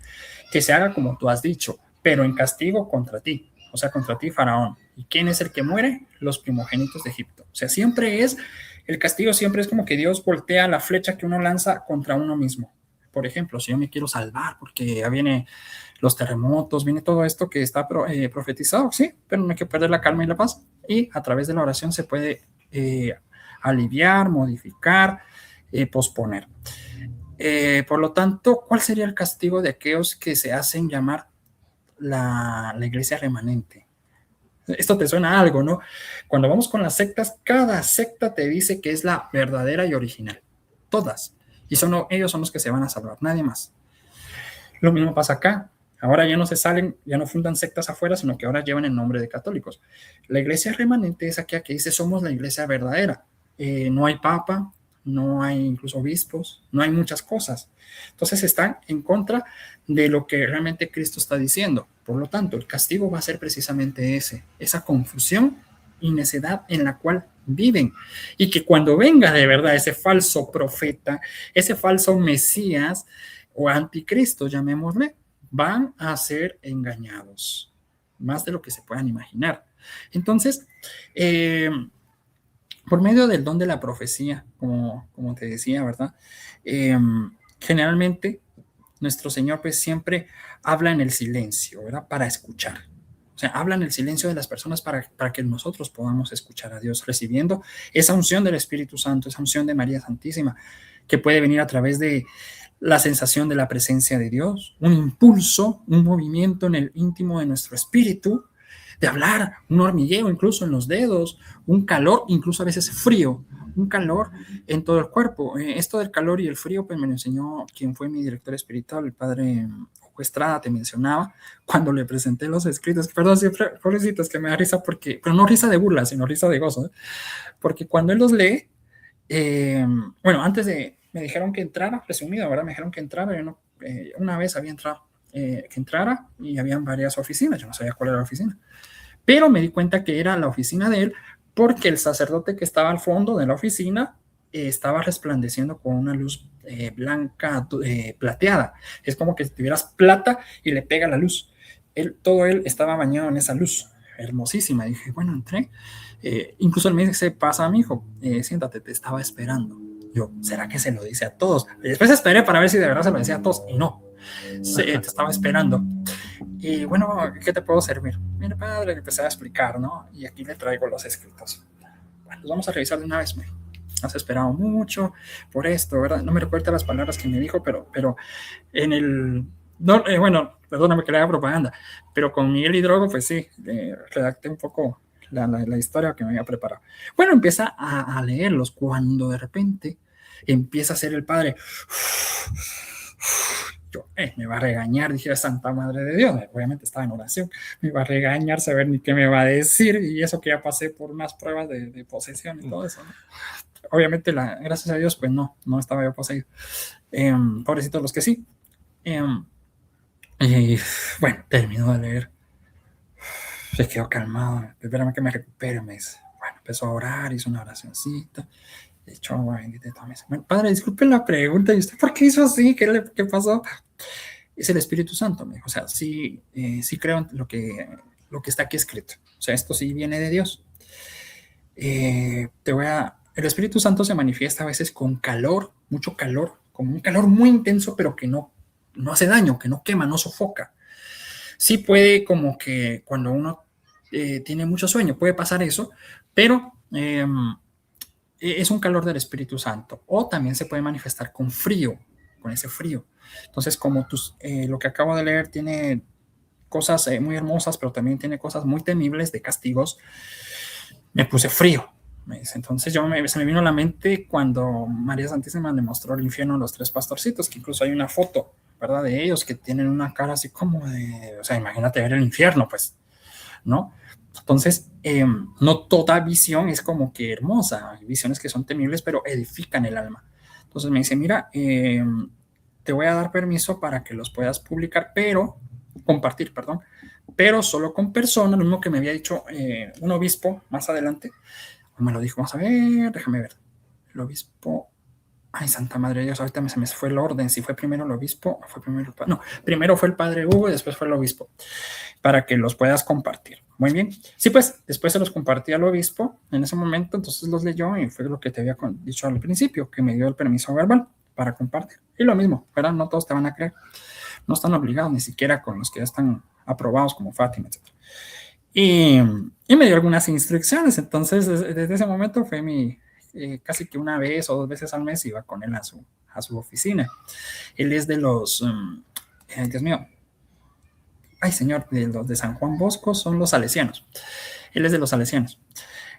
que se haga como tú has dicho, pero en castigo contra ti. O sea, contra ti, faraón. ¿Y quién es el que muere? Los primogénitos de Egipto. O sea, el castigo siempre es como que Dios voltea la flecha que uno lanza contra uno mismo. Por ejemplo, si yo me quiero salvar porque ya viene los terremotos, viene todo esto que está profetizado, sí, pero no hay que perder la calma y la paz. Y a través de la oración se puede aliviar, modificar, posponer. Por lo tanto, ¿cuál sería el castigo de aquellos que se hacen llamar la iglesia remanente? Esto te suena a algo, ¿no? Cuando vamos con las sectas, cada secta te dice que es la verdadera y original. Todas. Y ellos son los que se van a salvar, nadie más. Lo mismo pasa acá. Ahora ya no se salen, ya no fundan sectas afuera, sino que ahora llevan el nombre de católicos. La iglesia remanente es aquella que dice somos la iglesia verdadera. No hay papa, no hay incluso obispos, no hay muchas cosas. Entonces están en contra de lo que realmente Cristo está diciendo. Por lo tanto, el castigo va a ser precisamente esa confusión y necedad en la cual viven. Y que cuando venga de verdad ese falso profeta, ese falso Mesías o anticristo, llamémosle, van a ser engañados, más de lo que se puedan imaginar. Entonces, por medio del don de la profecía, como te decía, ¿verdad? Generalmente nuestro Señor pues siempre habla en el silencio, ¿verdad? Para escuchar. O sea, habla en el silencio de las personas para que nosotros podamos escuchar a Dios, recibiendo esa unción del Espíritu Santo, esa unción de María Santísima, que puede venir a través de la sensación de la presencia de Dios, un impulso, un movimiento en el íntimo de nuestro espíritu, de hablar, un hormigueo incluso en los dedos, un calor, incluso a veces frío, un calor en todo el cuerpo. Esto del calor y el frío, pues me lo enseñó quien fue mi director espiritual, el padre Hugo Estrada, te mencionaba, cuando le presenté los escritos. Perdón, siempre, pobrecitos, que me da risa porque, pero no risa de burla, sino risa de gozo, ¿eh? Porque cuando él los lee, bueno, antes de, me dijeron que entrara, presumido, ¿verdad? Me dijeron que entrara, yo no, una vez había entrado, que entrara y habían varias oficinas, yo no sabía cuál era la oficina, pero me di cuenta que era la oficina de él porque el sacerdote que estaba al fondo de la oficina estaba resplandeciendo con una luz blanca plateada. Es como que si tuvieras plata y le pega la luz. Todo él estaba bañado en esa luz hermosísima. Y dije, bueno, entré. Incluso él me dice, pasa, mi hijo, siéntate, te estaba esperando. Yo, ¿será que se lo dice a todos? Y después esperé para ver si de verdad se lo decía a todos. Y no, te estaba esperando. Y bueno, ¿qué te puedo servir? Mire, padre, empecé a explicar, ¿no? Y aquí le traigo los escritos. Bueno, los vamos a revisar de una vez. Me has esperado mucho por esto, ¿verdad? No me recuerdo las palabras que me dijo, pero en el... No, bueno, perdóname que le haga propaganda, pero con Miguel Hidrogo, pues sí, redacté un poco la historia que me había preparado. Bueno, empieza a leerlos cuando de repente empieza a ser el padre... Yo, me va a regañar, dije, Santa Madre de Dios, obviamente estaba en oración, me va a regañar, saber ni qué me va a decir, y eso que ya pasé por unas pruebas de posesión y todo eso, ¿no? Obviamente, gracias a Dios, pues no estaba yo poseído. Pobrecitos los que sí. Bueno, terminó de leer, se quedó calmado, espérame que me recupere, me dice. Bueno, empezó a orar, hizo una oracioncita. De hecho, bueno, padre, disculpe la pregunta, ¿y usted por qué hizo así? ¿Qué pasó? Es el Espíritu Santo, me dijo. O sea, sí creo en lo que está aquí escrito. O sea, esto sí viene de Dios. El Espíritu Santo se manifiesta a veces con calor, mucho calor, como un calor muy intenso, pero que no hace daño, que no quema, no sofoca. Sí puede, como que cuando uno tiene mucho sueño, puede pasar eso, pero es un calor del Espíritu Santo. O también se puede manifestar con frío, con ese frío. Entonces, como lo que acabo de leer tiene cosas muy hermosas, pero también tiene cosas muy temibles de castigos, me puse frío. Entonces se me vino a la mente cuando María Santísima le mostró el infierno a los tres pastorcitos, que incluso hay una foto, ¿verdad?, de ellos que tienen una cara así como de, o sea, imagínate ver el infierno, pues, ¿no? Entonces, no toda visión es como que hermosa, hay visiones que son temibles, pero edifican el alma. Entonces me dice, mira, te voy a dar permiso para que los puedas compartir, pero solo con personas, lo mismo que me había dicho un obispo más adelante, me lo dijo, vamos a ver, déjame ver, el obispo, ay, Santa Madre de Dios, ahorita se me fue el orden, si fue primero el obispo, primero fue el padre Hugo y después fue el obispo, para que los puedas compartir. Muy bien. Sí, pues después se los compartí al obispo en ese momento, entonces los leyó y fue lo que te había dicho al principio, que me dio el permiso verbal para compartir. Y lo mismo, ¿verdad? No todos te van a creer. No están obligados, ni siquiera con los que ya están aprobados como Fátima, etc. Y me dio algunas instrucciones, entonces desde ese momento fue casi que una vez o 2 veces al mes iba con él a su oficina. Él es de los, Dios mío, ay señor, de los de San Juan Bosco son los salesianos. Él es de los salesianos.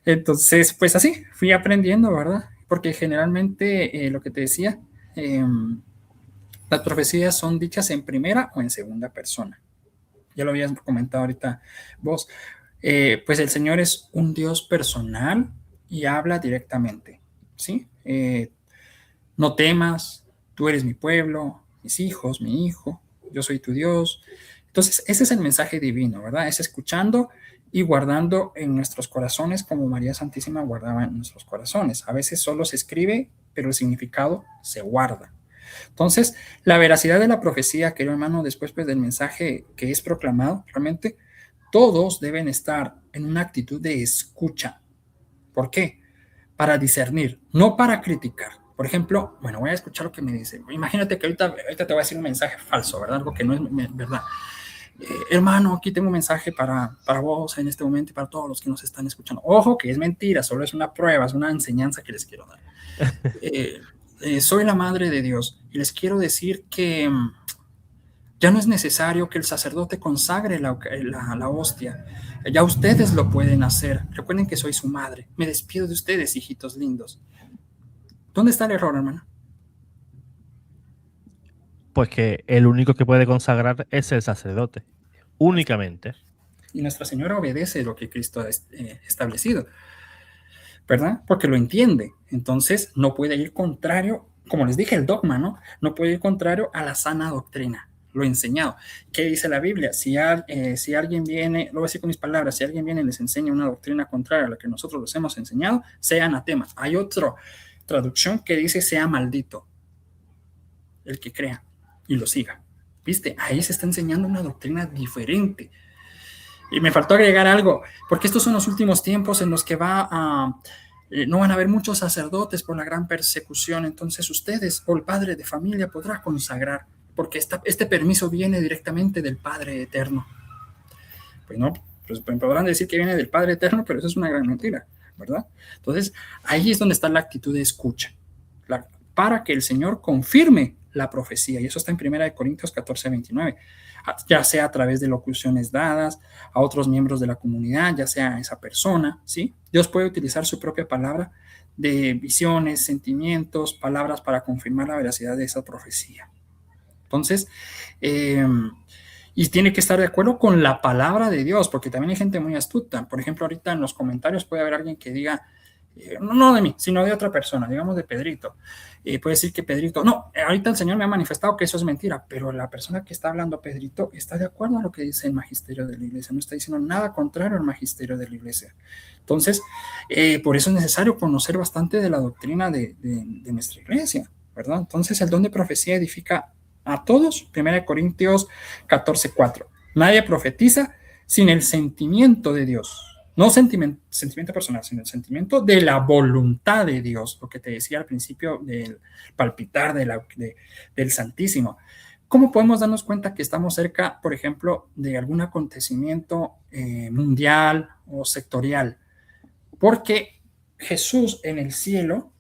Entonces, pues así, fui aprendiendo, ¿verdad? Porque generalmente, lo que te decía, las profecías son dichas en primera o en segunda persona. Ya lo habías comentado ahorita vos. Pues el Señor es un Dios personal y habla directamente, ¿sí? No temas, tú eres mi pueblo, mis hijos, mi hijo, yo soy tu Dios. Entonces, ese es el mensaje divino, ¿verdad? Es escuchando y guardando en nuestros corazones como María Santísima guardaba en nuestros corazones. A veces solo se escribe, pero el significado se guarda. Entonces, la veracidad de la profecía, querido hermano, después pues, del mensaje que es proclamado, realmente todos deben estar en una actitud de escucha. ¿Por qué? Para discernir, no para criticar. Por ejemplo, bueno, voy a escuchar lo que me dice. Imagínate que ahorita te voy a decir un mensaje falso, ¿verdad? Algo que no es verdad. Hermano, aquí tengo un mensaje para vos en este momento y para todos los que nos están escuchando. Ojo, que es mentira, solo es una prueba, es una enseñanza que les quiero dar. Soy la madre de Dios y les quiero decir que ya no es necesario que el sacerdote consagre la hostia. Ya ustedes lo pueden hacer. Recuerden que soy su madre. Me despido de ustedes, hijitos lindos. ¿Dónde está el error, hermano? Pues que el único que puede consagrar es el sacerdote, únicamente. Y Nuestra Señora obedece lo que Cristo ha establecido, ¿verdad? Porque lo entiende. Entonces no puede ir contrario, como les dije, el dogma, ¿no? No puede ir contrario a la sana doctrina, lo enseñado. ¿Qué dice la Biblia? Si alguien viene, lo voy a decir con mis palabras, si alguien viene y les enseña una doctrina contraria a la que nosotros les hemos enseñado, sea anatema. Hay otra traducción que dice sea maldito el que crea y lo siga. ¿Viste? Ahí se está enseñando una doctrina diferente. Y me faltó agregar algo, porque estos son los últimos tiempos en los que no van a haber muchos sacerdotes por la gran persecución. Entonces ustedes o el padre de familia podrá consagrar, porque este permiso viene directamente del Padre Eterno. Pues no, pues podrán decir que viene del Padre Eterno, pero eso es una gran mentira, ¿verdad? Entonces ahí es donde está la actitud de escucha, para que el Señor confirme la profecía, y eso está en 1 Corintios 14, 29, ya sea a través de locuciones dadas a otros miembros de la comunidad, ya sea esa persona, ¿sí? Dios puede utilizar su propia palabra de visiones, sentimientos, palabras para confirmar la veracidad de esa profecía. Entonces, y tiene que estar de acuerdo con la palabra de Dios, porque también hay gente muy astuta. Por ejemplo, ahorita en los comentarios puede haber alguien que diga, no de mí, sino de otra persona, digamos de Pedrito. Puede decir que Pedrito, no, ahorita el Señor me ha manifestado que eso es mentira, pero la persona que está hablando, Pedrito, está de acuerdo a lo que dice el magisterio de la iglesia, no está diciendo nada contrario al magisterio de la iglesia. Entonces, por eso es necesario conocer bastante de la doctrina de nuestra iglesia, ¿verdad? Entonces, el don de profecía edifica a todos. 1 Corintios 14:4. Nadie profetiza sin el sentimiento de Dios. No sentimiento personal, sino el sentimiento de la voluntad de Dios, lo que te decía al principio del palpitar del Santísimo. ¿Cómo podemos darnos cuenta que estamos cerca, por ejemplo, de algún acontecimiento mundial o sectorial? Porque Jesús en el cielo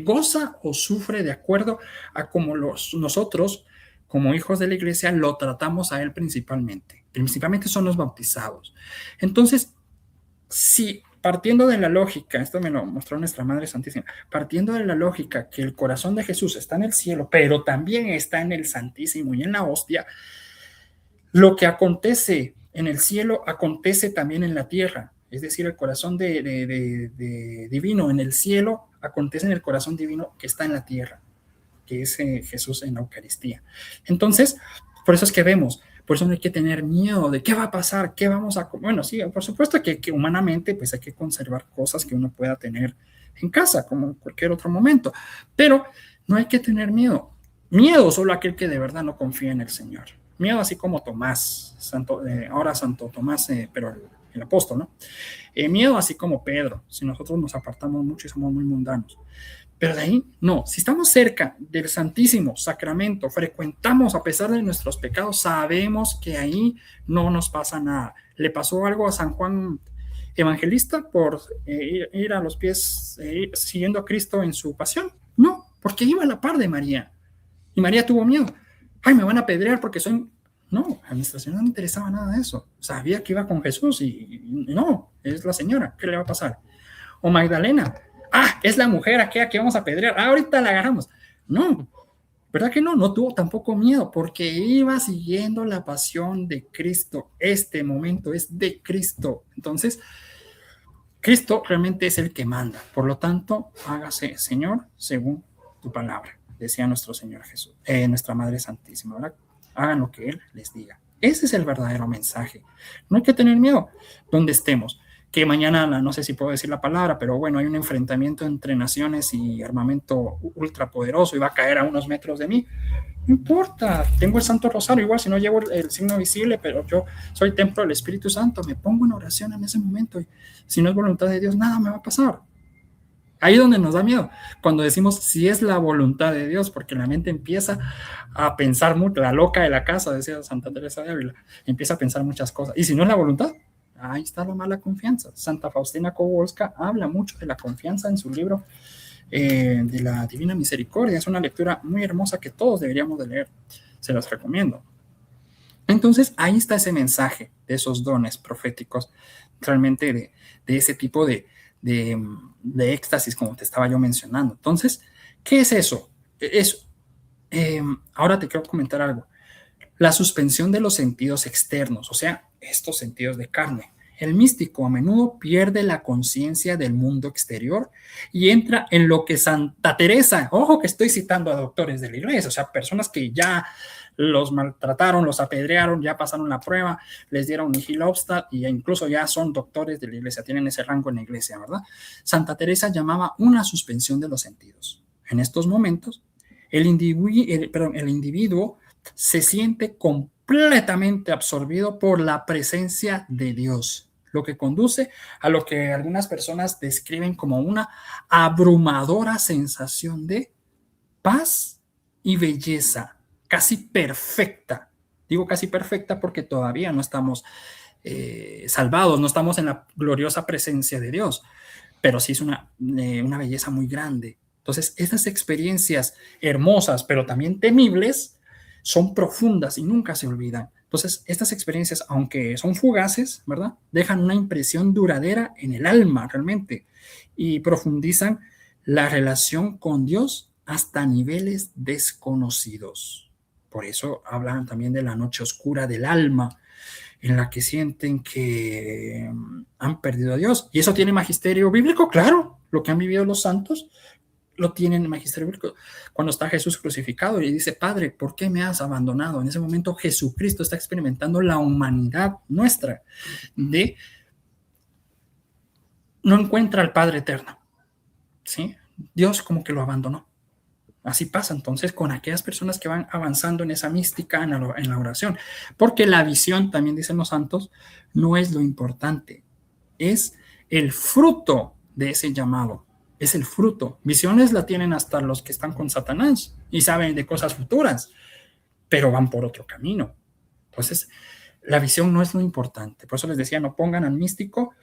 goza o sufre de acuerdo a como nosotros, como hijos de la iglesia, lo tratamos a él principalmente. Principalmente son los bautizados. Entonces, si partiendo de la lógica, esto me lo mostró nuestra Madre Santísima, partiendo de la lógica que el corazón de Jesús está en el cielo, pero también está en el Santísimo y en la hostia, lo que acontece en el cielo acontece también en la tierra. Es decir, el corazón divino en el cielo acontece en el corazón divino que está en la tierra, que es Jesús en la Eucaristía. Entonces, por eso es que vemos, por eso no hay que tener miedo de qué va a pasar, qué vamos a... Bueno, sí, por supuesto que humanamente pues hay que conservar cosas que uno pueda tener en casa, como en cualquier otro momento, pero no hay que tener miedo. Miedo solo aquel que de verdad no confía en el Señor. Miedo así como Tomás, ahora Santo Tomás, pero el apóstol, ¿no? Miedo así como Pedro, si nosotros nos apartamos mucho y somos muy mundanos. Pero de ahí, no, si estamos cerca del Santísimo Sacramento, frecuentamos a pesar de nuestros pecados, sabemos que ahí no nos pasa nada. ¿Le pasó algo a San Juan Evangelista por ir a los pies, siguiendo a Cristo en su pasión? No, porque iba a la par de María. Y María tuvo miedo. Ay, me van a apedrear porque soy... No, a nuestra señora no le interesaba nada de eso. Sabía que iba con Jesús y no, es la señora, ¿qué le va a pasar? O Magdalena, es la mujer aquella que vamos a apedrear, ahorita la agarramos. No, ¿verdad que no? No tuvo tampoco miedo porque iba siguiendo la pasión de Cristo. Este momento es de Cristo. Entonces, Cristo realmente es el que manda. Por lo tanto, hágase, Señor, según tu palabra, decía nuestro Señor Jesús, nuestra Madre Santísima, ¿verdad? Hagan lo que Él les diga. Ese es el verdadero mensaje. No hay que tener miedo donde estemos. Que mañana, no sé si puedo decir la palabra, pero bueno, hay un enfrentamiento entre naciones y armamento ultrapoderoso y va a caer a unos metros de mí. No importa, tengo el Santo Rosario, igual si no llevo el signo visible, pero yo soy templo del Espíritu Santo, me pongo en oración en ese momento y si no es voluntad de Dios, nada me va a pasar. Ahí es donde nos da miedo, cuando decimos si es la voluntad de Dios, porque la mente empieza a pensar mucho, la loca de la casa, decía Santa Teresa de Ávila, empieza a pensar muchas cosas. Y si no es la voluntad, ahí está la mala confianza. Santa Faustina Kowalska habla mucho de la confianza en su libro de la Divina Misericordia. Es una lectura muy hermosa que todos deberíamos de leer. Se las recomiendo. Entonces, ahí está ese mensaje de esos dones proféticos, realmente de ese tipo de éxtasis, como te estaba yo mencionando. Entonces, ¿qué es eso? Ahora te quiero comentar algo. La suspensión de los sentidos externos, o sea, estos sentidos de carne. El místico a menudo pierde la conciencia del mundo exterior y entra en lo que Santa Teresa, ojo que estoy citando a doctores de la iglesia, o sea, personas que ya los maltrataron, los apedrearon, ya pasaron la prueba, les dieron nihil obstat y incluso ya son doctores de la iglesia, tienen ese rango en la iglesia, ¿verdad? Santa Teresa llamaba una suspensión de los sentidos. En estos momentos, el individuo se siente completamente absorbido por la presencia de Dios, lo que conduce a lo que algunas personas describen como una abrumadora sensación de paz y belleza, casi perfecta. Digo casi perfecta porque todavía no estamos salvados, no estamos en la gloriosa presencia de Dios, pero sí es una belleza muy grande. Entonces, esas experiencias hermosas, pero también temibles, son profundas y nunca se olvidan. Entonces, estas experiencias, aunque son fugaces, ¿verdad? Dejan una impresión duradera en el alma realmente y profundizan la relación con Dios hasta niveles desconocidos. Por eso hablan también de la noche oscura del alma, en la que sienten que han perdido a Dios. ¿Y eso tiene magisterio bíblico? Claro, lo que han vivido los santos lo tienen en magisterio bíblico. Cuando está Jesús crucificado y dice, Padre, ¿por qué me has abandonado? En ese momento Jesucristo está experimentando la humanidad nuestra de no encuentra al Padre eterno, ¿sí? Dios como que lo abandonó. Así pasa entonces con aquellas personas que van avanzando en esa mística, en la oración, porque la visión, también dicen los santos, no es lo importante, es el fruto de ese llamado, es el fruto. Visiones la tienen hasta los que están con Satanás y saben de cosas futuras, pero van por otro camino. Entonces, la visión no es lo importante. Por eso les decía, no pongan al místico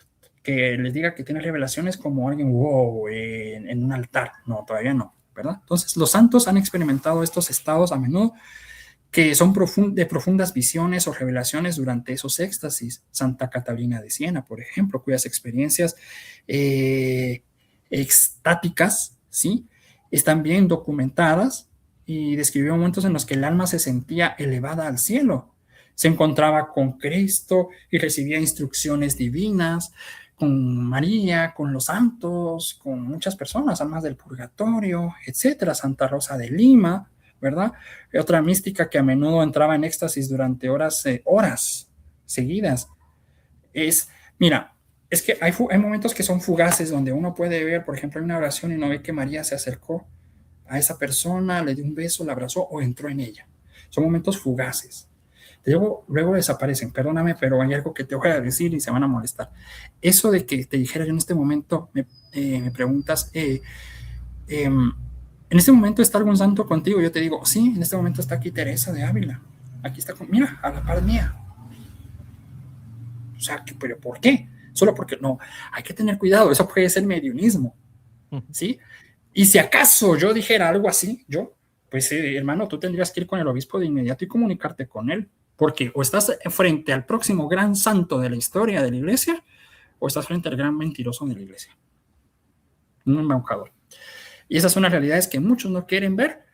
que les diga que tiene revelaciones como alguien, wow, en un altar. No, todavía no, ¿verdad? Entonces, los santos han experimentado estos estados a menudo que son de profundas visiones o revelaciones durante esos éxtasis. Santa Catalina de Siena, por ejemplo, cuyas experiencias extáticas, ¿sí?, están bien documentadas y describió momentos en los que el alma se sentía elevada al cielo. Se encontraba con Cristo y recibía instrucciones divinas, con María, con los santos, con muchas personas, almas del purgatorio, etcétera. Santa Rosa de Lima, ¿verdad? Otra mística que a menudo entraba en éxtasis durante horas seguidas. Mira, es que hay momentos que son fugaces donde uno puede ver, por ejemplo, en una oración y uno ve que María se acercó a esa persona, le dio un beso, la abrazó o entró en ella. Son momentos fugaces. Luego desaparecen. Perdóname, pero hay algo que te voy a decir y se van a molestar. Eso de que te dijera yo en este momento, me preguntas, en este momento está algún santo contigo. Yo te digo, sí, en este momento está aquí Teresa de Ávila. Aquí está, mira, a la par mía. O sea, ¿pero por qué? Solo porque no, hay que tener cuidado, eso puede ser mediunismo, ¿sí? Y si acaso yo dijera algo así, pues hermano, tú tendrías que ir con el obispo de inmediato y comunicarte con él, porque o estás frente al próximo gran santo de la historia de la iglesia, o estás frente al gran mentiroso de la iglesia, un embaucador. Y esas son las realidades que muchos no quieren ver,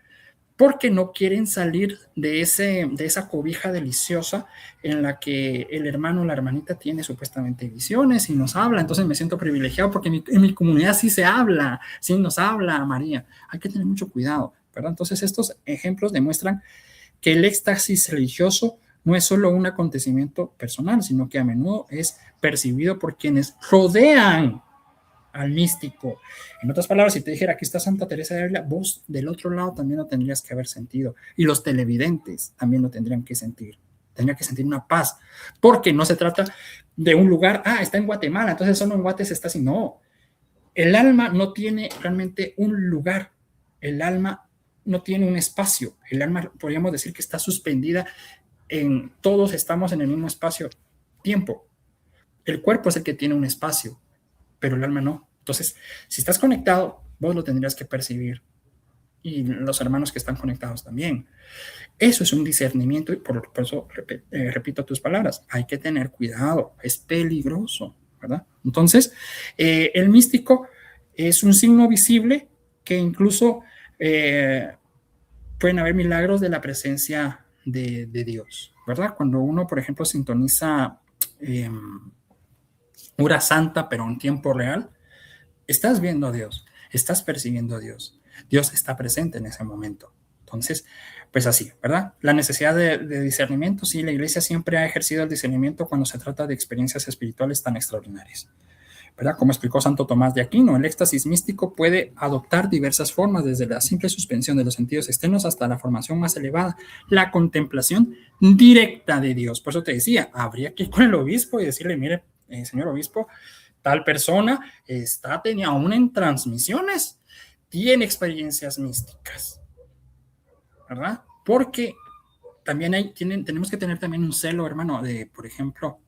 porque no quieren salir de esa cobija deliciosa en la que el hermano o la hermanita tiene supuestamente visiones y nos habla. Entonces me siento privilegiado porque en mi comunidad sí se habla, sí nos habla María. Hay que tener mucho cuidado, ¿verdad? Entonces estos ejemplos demuestran que el éxtasis religioso no es solo un acontecimiento personal, sino que a menudo es percibido por quienes rodean al místico. En otras palabras, si te dijera aquí está Santa Teresa de Ávila, vos del otro lado también lo tendrías que haber sentido, y los televidentes también lo tendrían que sentir. Tendría que sentir una paz, porque no se trata de un lugar, está en Guatemala, entonces solo en Guates está así. No, El alma no tiene realmente un lugar, el alma no tiene un espacio, el alma podríamos decir que está suspendida en, todos estamos en el mismo espacio-tiempo. El cuerpo es el que tiene un espacio, pero el alma no. Entonces, si estás conectado, vos lo tendrías que percibir y los hermanos que están conectados también. Eso es un discernimiento y por eso repito tus palabras, hay que tener cuidado, es peligroso, ¿verdad? Entonces, el místico es un signo visible que incluso pueden haber milagros de la presencia de Dios, ¿verdad? Cuando uno, por ejemplo, sintoniza hora santa, pero en tiempo real, estás viendo a Dios, estás percibiendo a Dios. Dios está presente en ese momento. Entonces, pues así, ¿verdad? La necesidad de discernimiento, sí, la iglesia siempre ha ejercido el discernimiento cuando se trata de experiencias espirituales tan extraordinarias, ¿verdad? Como explicó Santo Tomás de Aquino, el éxtasis místico puede adoptar diversas formas, desde la simple suspensión de los sentidos externos hasta la formación más elevada, la contemplación directa de Dios. Por eso te decía, habría que ir con el obispo y decirle, mire, señor obispo, tal persona tenía aún en transmisiones, tiene experiencias místicas, ¿verdad? Porque también tenemos que tener también un celo, hermano, de, por ejemplo,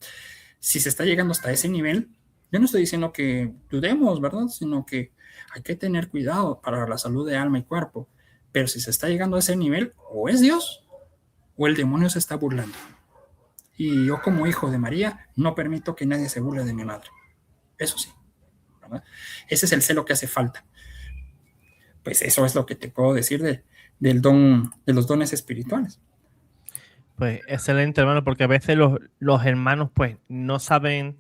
si se está llegando hasta ese nivel, yo no estoy diciendo que dudemos, ¿verdad? Sino que hay que tener cuidado para la salud de alma y cuerpo. Pero si se está llegando a ese nivel, o es Dios o el demonio se está burlando. Y yo como hijo de María no permito que nadie se burle de mi madre. Eso sí, ¿verdad? Ese es el celo que hace falta. Pues eso es lo que te puedo decir de los dones espirituales. Pues excelente, hermano, porque a veces los hermanos pues no saben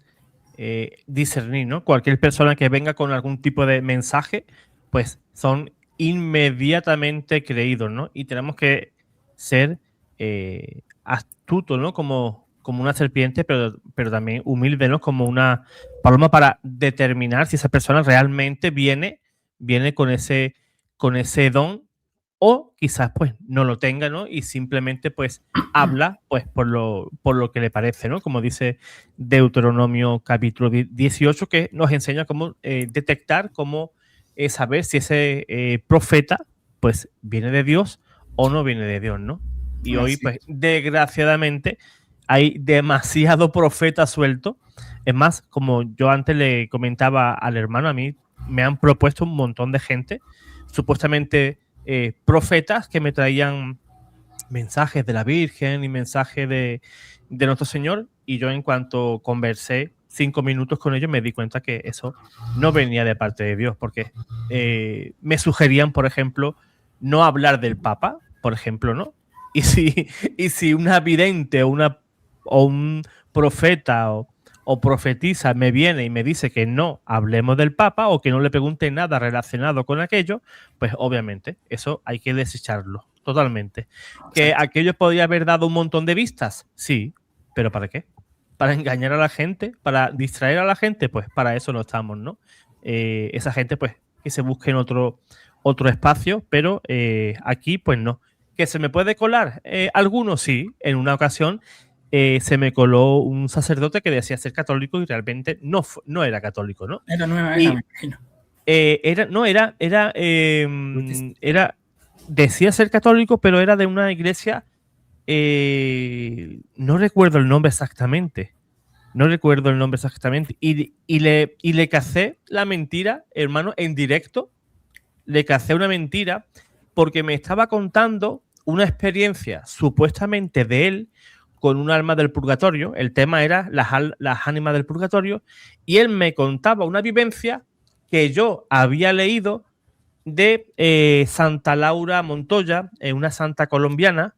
discernir, ¿no? Cualquier persona que venga con algún tipo de mensaje, pues son inmediatamente creídos, ¿no? Y tenemos que ser astutos, ¿no? Como una serpiente, pero también humilde, ¿no? Como una paloma para determinar si esa persona realmente viene con ese don o quizás pues no lo tenga, ¿no? Y simplemente pues habla pues por lo que le parece, ¿no? Como dice Deuteronomio capítulo 18, que nos enseña cómo detectar, cómo saber si ese profeta pues viene de Dios o no viene de Dios, ¿no? Y hoy pues desgraciadamente hay demasiado profeta suelto. Es más, como yo antes le comentaba al hermano, a mí me han propuesto un montón de gente, supuestamente profetas que me traían mensajes de la Virgen y mensajes de nuestro Señor, y yo en cuanto conversé 5 minutos con ellos me di cuenta que eso no venía de parte de Dios, porque me sugerían, por ejemplo, no hablar del Papa, por ejemplo, ¿no? Y si una vidente o un profeta o profetisa me viene y me dice que no hablemos del Papa o que no le pregunte nada relacionado con aquello, pues obviamente eso hay que desecharlo totalmente. ¿Que aquello podría haber dado un montón de vistas? Sí, pero ¿para qué? ¿Para engañar a la gente? ¿Para distraer a la gente? Pues para eso no estamos, ¿no? Esa gente pues que se busque en otro espacio, pero aquí pues no. ¿Que se me puede colar? Algunos sí, en una ocasión se me coló un sacerdote que decía ser católico y realmente no era católico, ¿no? Era nueva era, me imagino. Decía ser católico, pero era de una iglesia, no recuerdo el nombre exactamente. Y le cacé la mentira, hermano, en directo. Le cacé una mentira porque me estaba contando una experiencia supuestamente de él con un alma del purgatorio. El tema era las ánimas del purgatorio, y él me contaba una vivencia que yo había leído de Santa Laura Montoya, una santa colombiana.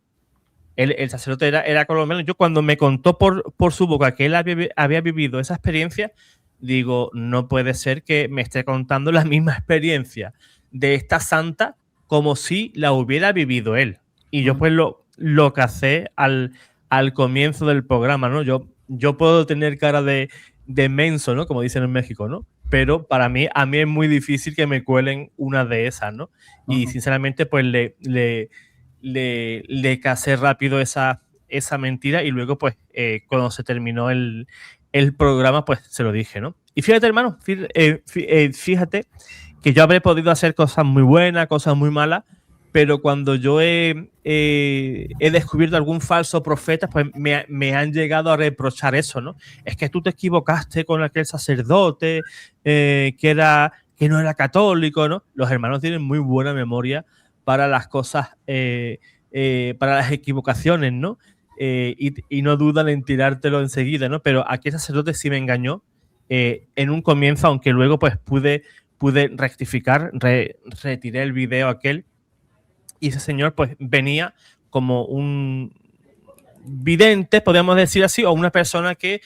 El sacerdote era colombiano. Yo, cuando me contó por su boca que él había vivido esa experiencia, digo, no puede ser que me esté contando la misma experiencia de esta santa como si la hubiera vivido él. Y yo pues lo cacé al comienzo del programa, ¿no? Yo puedo tener cara de menso, ¿no? Como dicen en México, ¿no? Pero a mí es muy difícil que me cuelen una de esas, ¿no? Y sinceramente pues le casé rápido esa mentira, y luego pues cuando se terminó el programa pues se lo dije, ¿no? Y fíjate, hermano, fíjate que yo habré podido hacer cosas muy buenas, cosas muy malas, pero cuando yo he descubierto algún falso profeta, pues me han llegado a reprochar eso, ¿no? Es que tú te equivocaste con aquel sacerdote que no era católico, ¿no? Los hermanos tienen muy buena memoria para las cosas, para las equivocaciones, ¿no? Y no dudan en tirártelo enseguida, ¿no? Pero aquel sacerdote sí me engañó en un comienzo, aunque luego pues pude rectificar, retiré el video aquel, y ese señor pues venía como un vidente, podríamos decir así, o una persona que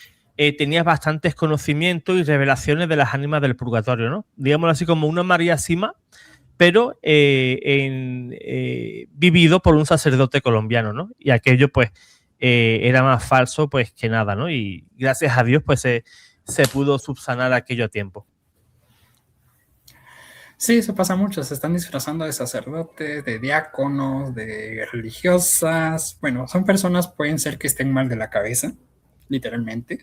tenía bastantes conocimientos y revelaciones de las ánimas del purgatorio, ¿no? Digámoslo así, como una María Sima, pero vivido por un sacerdote colombiano, ¿no? Y aquello pues era más falso pues que nada, ¿no? Y gracias a Dios pues se pudo subsanar aquello a tiempo. Sí, eso pasa mucho, se están disfrazando de sacerdotes, de diáconos, de religiosas. Bueno, son personas, pueden ser que estén mal de la cabeza, literalmente.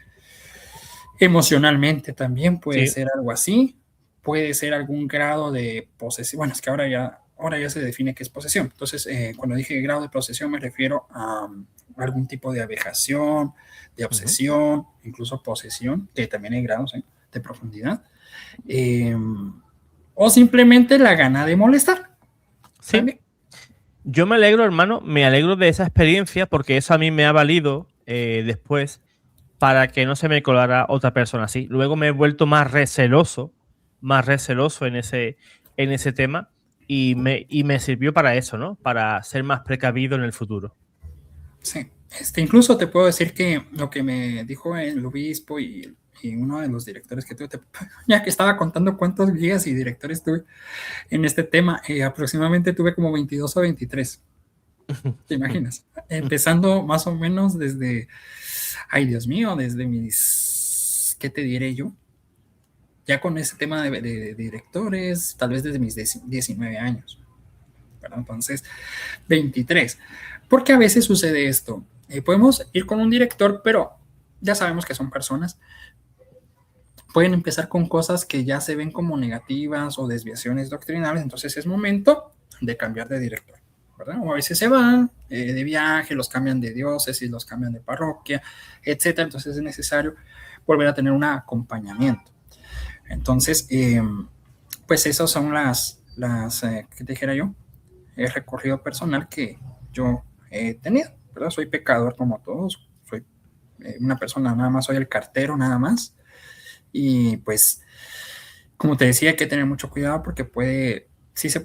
Emocionalmente también puede ser algo así, puede ser algún grado de posesión. Bueno, es que ahora ya se define qué es posesión. Entonces, cuando dije grado de posesión me refiero a algún tipo de avejación, de obsesión, incluso posesión, que también hay grados de profundidad. O simplemente la gana de molestar. Sí. ¿También? Yo me alegro, hermano, me alegro de esa experiencia porque eso a mí me ha valido después para que no se me colara otra persona así. Luego me he vuelto más receloso en ese tema y me sirvió para eso, ¿no? Para ser más precavido en el futuro. Sí, incluso te puedo decir que lo que me dijo el obispo y uno de los directores que tuve, ya que estaba contando cuántos guías y directores tuve en este tema, aproximadamente tuve como 22 o 23. ¿Te imaginas? Empezando más o menos desde, ay Dios mío, desde mis, ¿qué te diré yo? Ya con ese tema de directores, tal vez desde mis 19 años. ¿Verdad? Entonces, 23. Porque a veces sucede esto. Podemos ir con un director, pero ya sabemos que son personas. Pueden empezar con cosas que ya se ven como negativas o desviaciones doctrinales, entonces es momento de cambiar de director, ¿verdad? O a veces se van de viaje, los cambian de diócesis, los cambian de parroquia, etcétera. Entonces es necesario volver a tener un acompañamiento. Entonces, pues esas son las ¿qué te dijera yo? El recorrido personal que yo he tenido, ¿verdad? Soy pecador como todos, soy una persona, nada más soy el cartero, nada más. Y pues, como te decía, hay que tener mucho cuidado porque se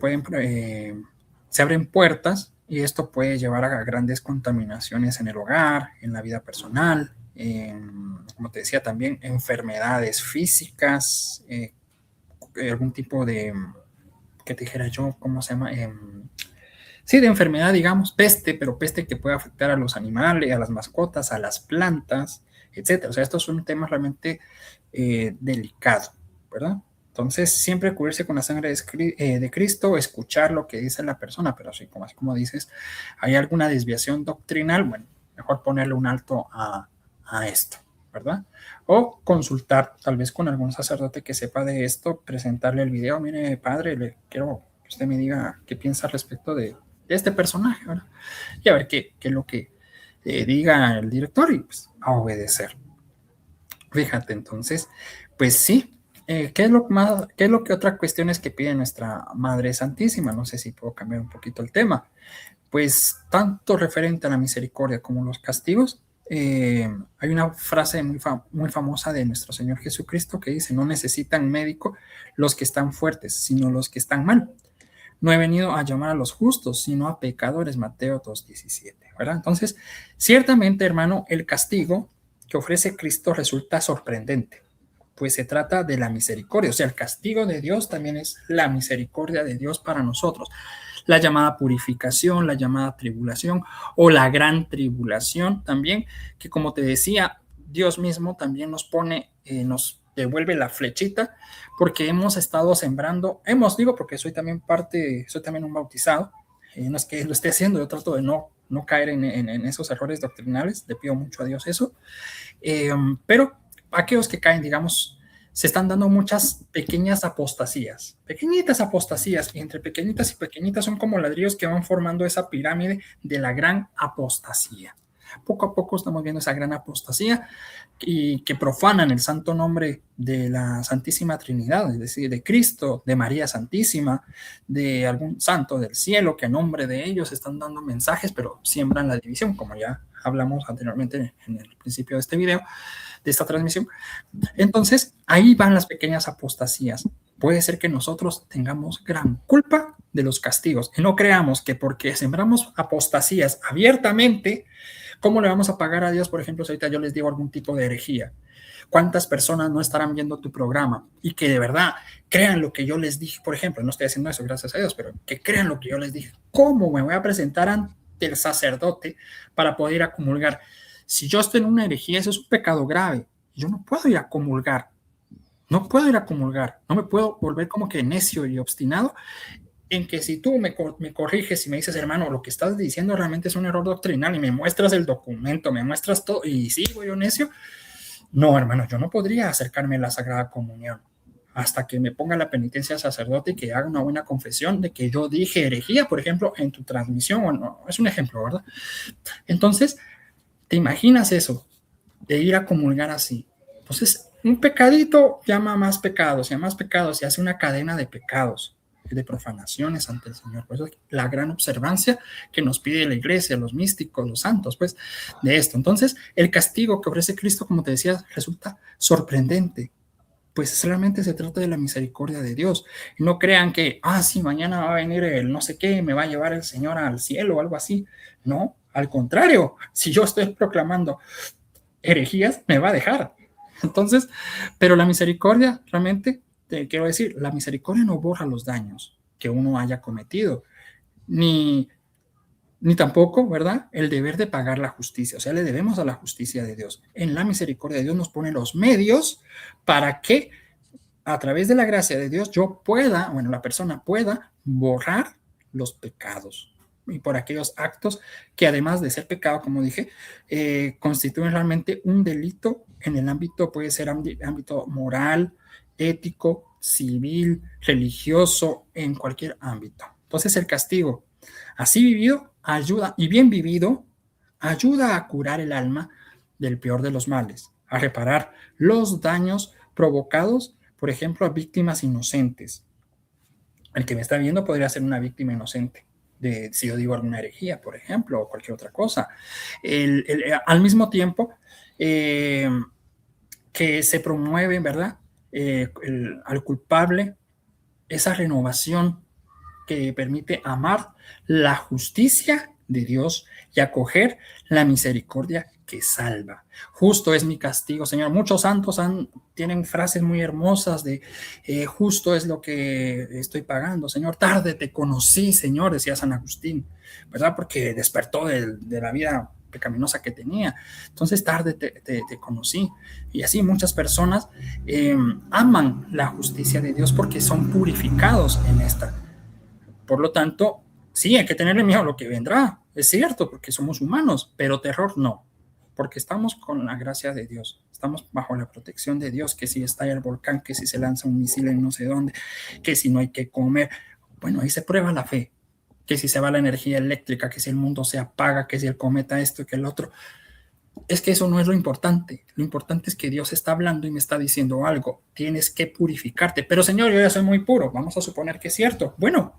abren puertas y esto puede llevar a grandes contaminaciones en el hogar, en la vida personal, como te decía también, enfermedades físicas, algún tipo de, ¿qué te dijera yo? ¿Cómo se llama? Sí, de enfermedad, digamos, peste, pero peste que puede afectar a los animales, a las mascotas, a las plantas, etcétera. O sea, estos son temas realmente delicados, ¿verdad? Entonces, siempre cubrirse con la sangre de Cristo, escuchar lo que dice la persona, pero así como dices, hay alguna desviación doctrinal, bueno, mejor ponerle un alto a esto, ¿verdad? O consultar tal vez con algún sacerdote que sepa de esto, presentarle el video, mire, padre, le quiero que usted me diga qué piensa al respecto de este personaje, ¿verdad? Y a ver qué es lo que diga el director y pues a obedecer. Fíjate, entonces, pues sí. ¿Qué es lo que otras cuestiones que pide nuestra Madre Santísima? No sé si puedo cambiar un poquito el tema. Pues tanto referente a la misericordia como los castigos, hay una frase muy famosa de nuestro Señor Jesucristo que dice: no necesitan médico los que están fuertes, sino los que están mal. No he venido a llamar a los justos, sino a pecadores. Mateo 2:17, ¿verdad? Entonces, ciertamente, hermano, el castigo que ofrece Cristo resulta sorprendente, pues se trata de la misericordia. O sea, el castigo de Dios también es la misericordia de Dios para nosotros. La llamada purificación, la llamada tribulación o la gran tribulación también, que como te decía, Dios mismo también nos pone, nos devuelve la flechita, porque hemos estado sembrando, digo porque soy también un bautizado, no es que lo esté haciendo, yo trato de no caer en esos errores doctrinales, le pido mucho a Dios eso, pero aquellos que caen, digamos, se están dando muchas pequeñas apostasías, pequeñitas apostasías, y entre pequeñitas y pequeñitas son como ladrillos que van formando esa pirámide de la gran apostasía. Poco a poco estamos viendo esa gran apostasía y que profanan el santo nombre de la Santísima Trinidad, es decir, de Cristo, de María Santísima, de algún santo del cielo, que a nombre de ellos están dando mensajes, pero siembran la división, como ya hablamos anteriormente en el principio de este video, de esta transmisión. Entonces, ahí van las pequeñas apostasías. Puede ser que nosotros tengamos gran culpa de los castigos y no creamos que porque sembramos apostasías abiertamente, ¿cómo le vamos a pagar a Dios, por ejemplo, si ahorita yo les digo algún tipo de herejía? ¿Cuántas personas no estarán viendo tu programa y que de verdad crean lo que yo les dije? Por ejemplo, no estoy haciendo eso, gracias a Dios, pero que crean lo que yo les dije. ¿Cómo me voy a presentar ante el sacerdote para poder ir a comulgar? Si yo estoy en una herejía, eso es un pecado grave. Yo no puedo ir a comulgar. No puedo ir a comulgar. No me puedo volver como que necio y obstinado en que si tú me corriges y me dices, hermano, lo que estás diciendo realmente es un error doctrinal y me muestras el documento, me muestras todo y sigo yo necio. No, hermano, yo no podría acercarme a la Sagrada Comunión hasta que me ponga la penitencia al sacerdote y que haga una buena confesión de que yo dije herejía, por ejemplo, en tu transmisión. Bueno, es un ejemplo, ¿verdad? Entonces, ¿te imaginas eso? De ir a comulgar así. Entonces, un pecadito llama a más pecados, y a más pecados se hace una cadena de pecados, de profanaciones ante el Señor. Por eso la gran observancia que nos pide la iglesia, los místicos, los santos, pues, de esto. Entonces, el castigo que ofrece Cristo, como te decía, resulta sorprendente. Pues solamente se trata de la misericordia de Dios. No crean que, sí, mañana va a venir el no sé qué, me va a llevar el Señor al cielo o algo así. No, al contrario, si yo estoy proclamando herejías, me va a dejar. Entonces, pero la misericordia, realmente, te quiero decir, la misericordia no borra los daños que uno haya cometido, ni tampoco, ¿verdad?, el deber de pagar la justicia. O sea, le debemos a la justicia de Dios. En la misericordia de Dios nos pone los medios para que a través de la gracia de Dios yo pueda, la persona pueda borrar los pecados y por aquellos actos que además de ser pecado, como dije, constituyen realmente un delito en el ámbito, puede ser ámbito moral, ético, civil, religioso, en cualquier ámbito. Entonces el castigo, así vivido, ayuda, y bien vivido, ayuda a curar el alma del peor de los males, a reparar los daños provocados, por ejemplo, a víctimas inocentes. El que me está viendo podría ser una víctima inocente de, si yo digo alguna herejía, por ejemplo, o cualquier otra cosa. Al mismo tiempo que se promueve, ¿verdad?, al culpable esa renovación que permite amar la justicia de Dios y acoger la misericordia que salva. Justo es mi castigo, Señor. Muchos santos tienen frases muy hermosas de justo es lo que estoy pagando, Señor. Tarde te conocí, Señor, decía San Agustín, ¿verdad? Porque despertó de la vida pecaminosa que tenía. Entonces tarde te conocí. Y así muchas personas aman la justicia de Dios porque son purificados en esta. Por lo tanto, sí, hay que tenerle miedo a lo que vendrá, es cierto, porque somos humanos, pero terror no, porque estamos con la gracia de Dios, estamos bajo la protección de Dios, que si estalla el volcán, que si se lanza un misil en no sé dónde, que si no hay que comer, bueno, ahí se prueba la fe, que si se va la energía eléctrica, que si el mundo se apaga, que si el cometa esto y que el otro. Es que eso no es lo importante es que Dios está hablando y me está diciendo algo, tienes que purificarte, pero Señor, yo ya soy muy puro, vamos a suponer que es cierto, bueno,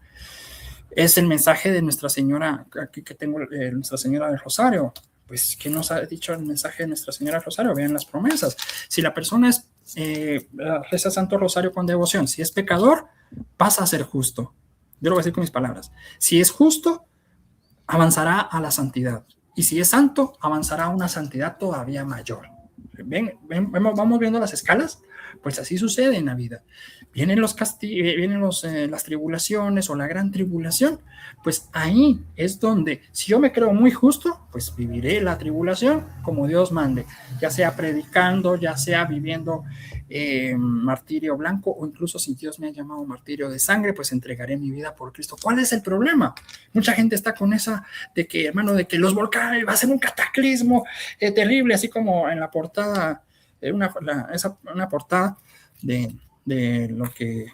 es el mensaje de Nuestra Señora, aquí que tengo Nuestra Señora del Rosario. Pues, ¿qué nos ha dicho el mensaje de Nuestra Señora del Rosario? Vean las promesas. Si la persona reza Santo Rosario con devoción, si es pecador, pasa a ser justo. Yo lo voy a decir con mis palabras. Si es justo, avanzará a la santidad. Y si es santo, avanzará a una santidad todavía mayor. Vamos viendo las escalas. Pues así sucede en la vida. Vienen las tribulaciones o la gran tribulación, pues ahí es donde, si yo me creo muy justo, pues viviré la tribulación como Dios mande, ya sea predicando, ya sea viviendo martirio blanco, o incluso si Dios me ha llamado martirio de sangre, pues entregaré mi vida por Cristo. ¿Cuál es el problema? Mucha gente está con esa de que, hermano, de que los volcanes va a ser un cataclismo terrible, así como en la portada, una portada de lo que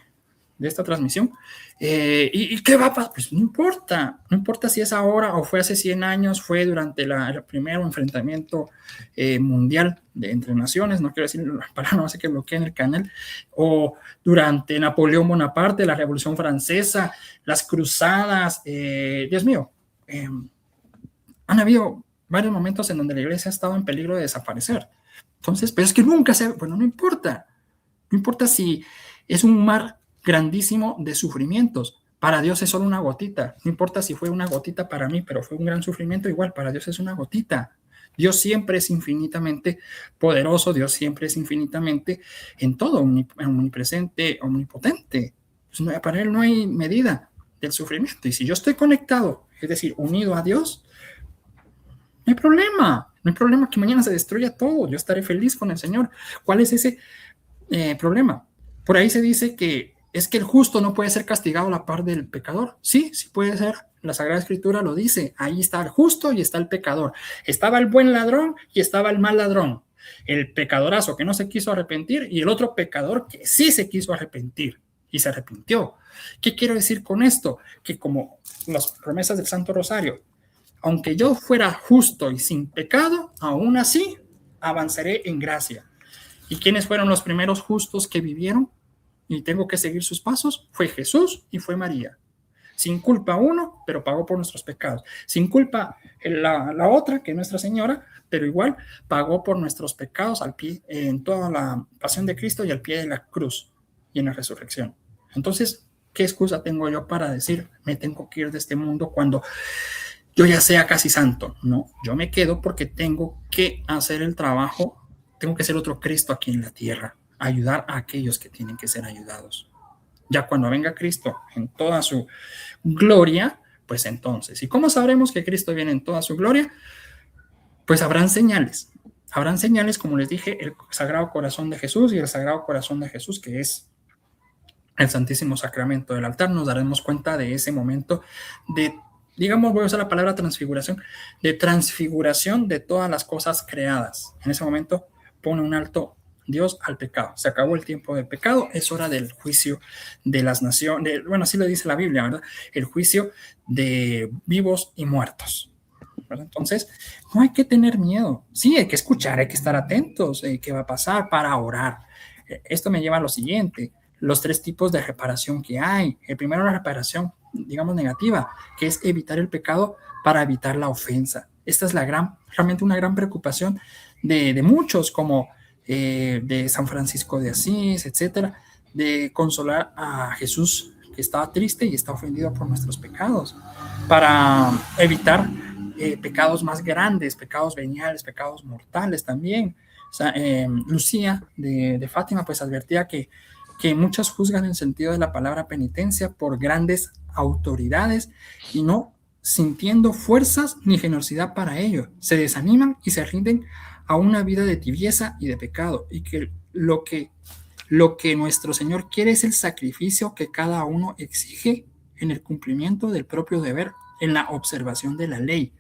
de esta transmisión. ¿Y qué va a pasar? Pues no importa si es ahora o fue hace 100 años, fue durante el primer enfrentamiento mundial entre naciones, no quiero decir la palabra, no sé que bloqueen el canal, o durante Napoleón Bonaparte, la Revolución Francesa, las cruzadas, Dios mío, han habido varios momentos en donde la iglesia ha estado en peligro de desaparecer. Entonces, pero es que nunca bueno, no importa si es un mar grandísimo de sufrimientos. Para Dios es solo una gotita. No importa si fue una gotita para mí, pero fue un gran sufrimiento, igual para Dios es una gotita. Dios siempre es infinitamente poderoso, Dios siempre es infinitamente en todo, omnipresente, omnipotente. Pues para Él no hay medida del sufrimiento. Y si yo estoy conectado, es decir, unido a Dios, no hay problema que mañana se destruya todo. Yo estaré feliz con el Señor. ¿Cuál es ese problema? Por ahí se dice que es que el justo no puede ser castigado a la par del pecador. Sí, sí puede ser. La Sagrada Escritura lo dice. Ahí está el justo y está el pecador. Estaba el buen ladrón y estaba el mal ladrón. El pecadorazo que no se quiso arrepentir y el otro pecador que sí se quiso arrepentir y se arrepintió. ¿Qué quiero decir con esto? Que como las promesas del Santo Rosario, aunque yo fuera justo y sin pecado, aún así avanzaré en gracia. ¿Y quiénes fueron los primeros justos que vivieron? Y tengo que seguir sus pasos. Fue Jesús y fue María. Sin culpa uno, pero pagó por nuestros pecados. Sin culpa la otra, que es Nuestra Señora, pero igual pagó por nuestros pecados al pie, en toda la pasión de Cristo y al pie de la cruz y en la resurrección. Entonces, ¿qué excusa tengo yo para decir me tengo que ir de este mundo cuando yo ya sea casi santo? No, yo me quedo porque tengo que hacer el trabajo. Tengo que ser otro Cristo aquí en la tierra, ayudar a aquellos que tienen que ser ayudados. Ya cuando venga Cristo en toda su gloria, pues entonces, ¿y cómo sabremos que Cristo viene en toda su gloria? Pues habrán señales, como les dije, el Sagrado Corazón de Jesús y el Sagrado Corazón de Jesús, que es el Santísimo Sacramento del altar. Nos daremos cuenta de ese momento de, digamos, voy a usar la palabra transfiguración, de transfiguración de todas las cosas creadas. En ese momento pone un alto Dios al pecado. Se acabó el tiempo del pecado, es hora del juicio de las naciones, bueno, así lo dice la Biblia, ¿verdad? El juicio de vivos y muertos, ¿verdad? Entonces, no hay que tener miedo. Sí, hay que escuchar, hay que estar atentos, qué va a pasar para orar. Esto me lleva a lo siguiente, los 3 tipos de reparación que hay. El primero, la reparación, digamos, negativa, que es evitar el pecado para evitar la ofensa. Esta es realmente una gran preocupación de muchos, como de San Francisco de Asís, etcétera, de consolar a Jesús que estaba triste y está ofendido por nuestros pecados, para evitar pecados más grandes, pecados veniales, pecados mortales también. O sea, Lucía de Fátima pues advertía que muchos juzgan en sentido de la palabra penitencia por grandes autoridades y no sintiendo fuerzas ni generosidad para ello. Se desaniman y se rinden a una vida de tibieza y de pecado, y que lo que nuestro Señor quiere es el sacrificio que cada uno exige en el cumplimiento del propio deber, en la observación de la ley.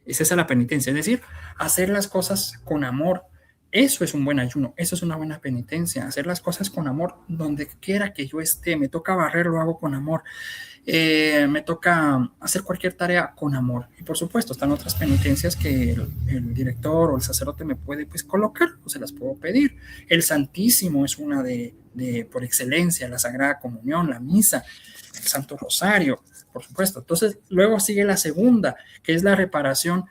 Es esa la penitencia, es decir, hacer las cosas con amor. Eso es un buen ayuno, eso es una buena penitencia, hacer las cosas con amor donde quiera que yo esté. Me toca barrer, lo hago con amor. Me toca hacer cualquier tarea con amor. Y por supuesto están otras penitencias que el director o el sacerdote me puede pues colocar, o se las puedo pedir. El Santísimo es una de por excelencia, la Sagrada Comunión, la misa, el Santo Rosario, por supuesto. Entonces luego sigue la segunda, que es la reparación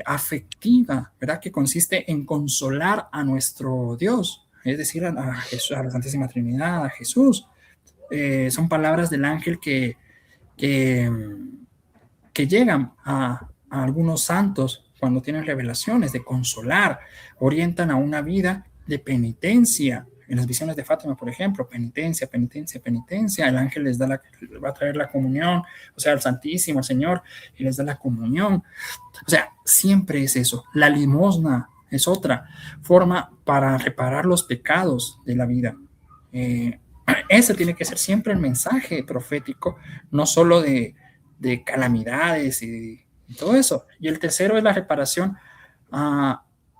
afectiva, ¿verdad? Que consiste en consolar a nuestro Dios, es decir, a Jesús, a la Santísima Trinidad, a Jesús. Son palabras del ángel que llegan a algunos santos cuando tienen revelaciones de consolar, orientan a una vida de penitencia. En las visiones de Fátima, por ejemplo, penitencia, penitencia, penitencia. El ángel les va a traer la comunión, o sea, al Santísimo, al Señor, y les da la comunión. O sea, siempre es eso. La limosna es otra forma para reparar los pecados de la vida. Ese tiene que ser siempre el mensaje profético, no solo de calamidades y todo eso. Y el tercero es la reparación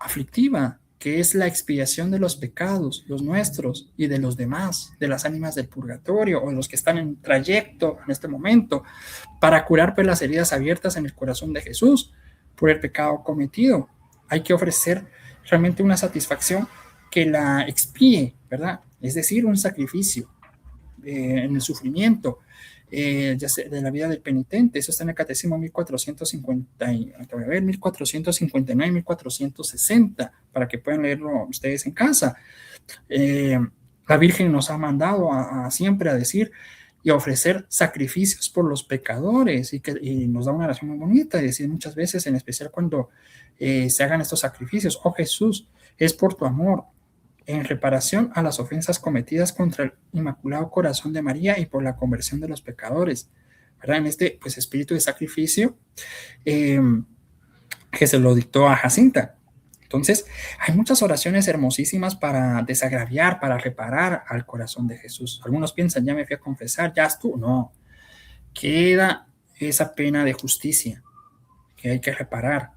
aflictiva, que es la expiación de los pecados, los nuestros y de los demás, de las ánimas del purgatorio o de los que están en trayecto en este momento, para curar pues las heridas abiertas en el corazón de Jesús por el pecado cometido. Hay que ofrecer realmente una satisfacción que la expíe, ¿verdad? Es decir, un sacrificio en el sufrimiento ya sea de la vida del penitente. Eso está en el Catecismo 1459 y 1460, para que puedan leerlo ustedes en casa. La Virgen nos ha mandado siempre a decir y a ofrecer sacrificios por los pecadores, y nos da una oración muy bonita, y decir muchas veces, en especial cuando se hagan estos sacrificios: oh Jesús, es por tu amor, en reparación a las ofensas cometidas contra el Inmaculado Corazón de María y por la conversión de los pecadores, ¿verdad? En este pues espíritu de sacrificio que se lo dictó a Jacinta. Entonces, hay muchas oraciones hermosísimas para desagraviar, para reparar al corazón de Jesús. Algunos piensan, ya me fui a confesar, ya estuvo. No, queda esa pena de justicia que hay que reparar.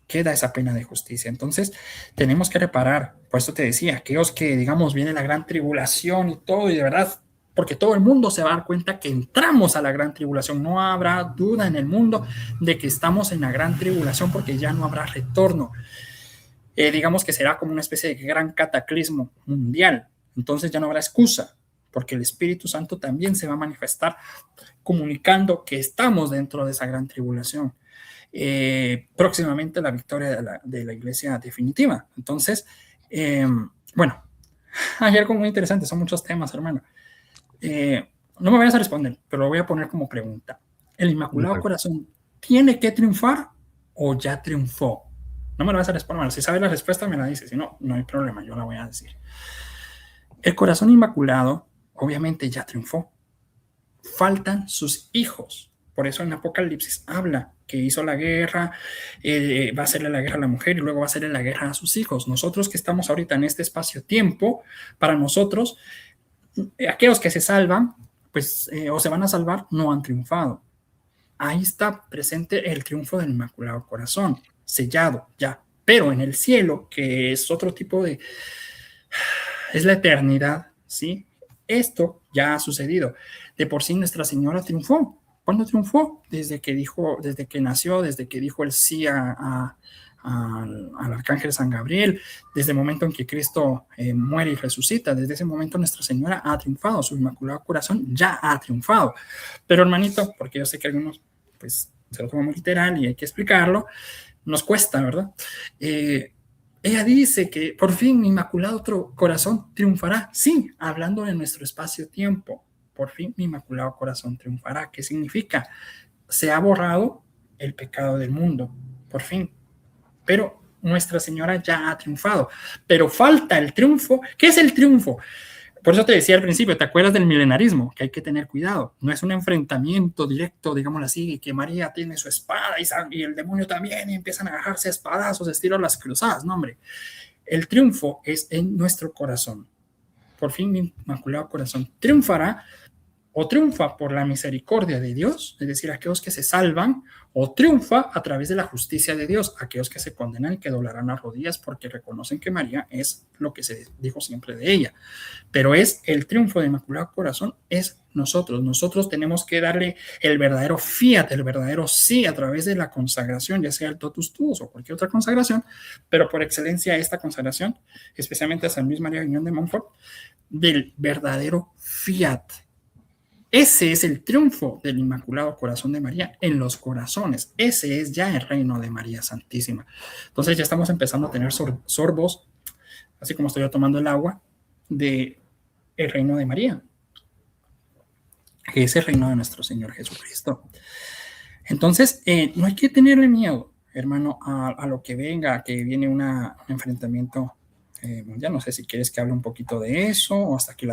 Queda esa pena de justicia. Entonces, tenemos que reparar. Por eso te decía, aquellos que, digamos, viene la gran tribulación y todo, y de verdad, porque todo el mundo se va a dar cuenta que entramos a la gran tribulación. No habrá duda en el mundo de que estamos en la gran tribulación, porque ya no habrá retorno. Digamos que será como una especie de gran cataclismo mundial. Entonces ya no habrá excusa, porque el Espíritu Santo también se va a manifestar comunicando que estamos dentro de esa gran tribulación. Próximamente la victoria de la iglesia definitiva. Entonces, bueno, hay algo muy interesante, son muchos temas, hermano. No me vayas a responder, pero lo voy a poner como pregunta. ¿El Inmaculado Corazón tiene que triunfar o ya triunfó? No me lo vas a responder. Si sabes la respuesta, me la dices. Si no, no hay problema, yo la voy a decir. El corazón inmaculado, obviamente, ya triunfó. Faltan sus hijos. Por eso en Apocalipsis habla que hizo la guerra, va a hacerle la guerra a la mujer y luego va a hacerle la guerra a sus hijos. Nosotros que estamos ahorita en este espacio-tiempo, para nosotros, aquellos que se salvan, pues, o se van a salvar, no han triunfado. Ahí está presente el triunfo del Inmaculado Corazón, sellado ya. Pero en el cielo, que es otro tipo de... es la eternidad, ¿sí? Esto ya ha sucedido. De por sí Nuestra Señora triunfó. ¿Cuándo triunfó? Desde que nació, desde que dijo el sí al arcángel San Gabriel, desde el momento en que Cristo muere y resucita. Desde ese momento Nuestra Señora ha triunfado, su Inmaculado Corazón ya ha triunfado. Pero hermanito, porque yo sé que algunos pues se lo toman muy literal y hay que explicarlo, nos cuesta, ¿verdad? Ella dice que por fin mi Inmaculado Corazón triunfará. Sí, hablando de nuestro espacio-tiempo. Por fin mi Inmaculado Corazón triunfará. ¿Qué significa? Se ha borrado el pecado del mundo, por fin. Pero Nuestra Señora ya ha triunfado. Pero falta el triunfo. ¿Qué es el triunfo? Por eso te decía al principio, ¿te acuerdas del milenarismo? Que hay que tener cuidado. No es un enfrentamiento directo, digámoslo así, que María tiene su espada y el demonio también, y empiezan a agarrarse a espadazos, estilo las cruzadas. No, hombre. El triunfo es en nuestro corazón. Por fin mi Inmaculado Corazón triunfará, o triunfa por la misericordia de Dios, es decir, aquellos que se salvan, o triunfa a través de la justicia de Dios, aquellos que se condenan y que doblarán las rodillas porque reconocen que María es lo que se dijo siempre de ella. Pero es el triunfo del Inmaculado Corazón, es nosotros. Nosotros tenemos que darle el verdadero fiat, el verdadero sí a través de la consagración, ya sea el totus tuus o cualquier otra consagración, pero por excelencia esta consagración, especialmente a San Luis María Griñón de Montfort, del verdadero fiat. Ese es el triunfo del Inmaculado Corazón de María en los corazones. Ese es ya el reino de María Santísima. Entonces ya estamos empezando a tener sorbos, así como estoy yo tomando el agua, de el reino de María, que es el reino de nuestro Señor Jesucristo. Entonces, no hay que tenerle miedo, hermano, a lo que venga, a que viene un enfrentamiento mundial. No sé si quieres que hable un poquito de eso o hasta aquí.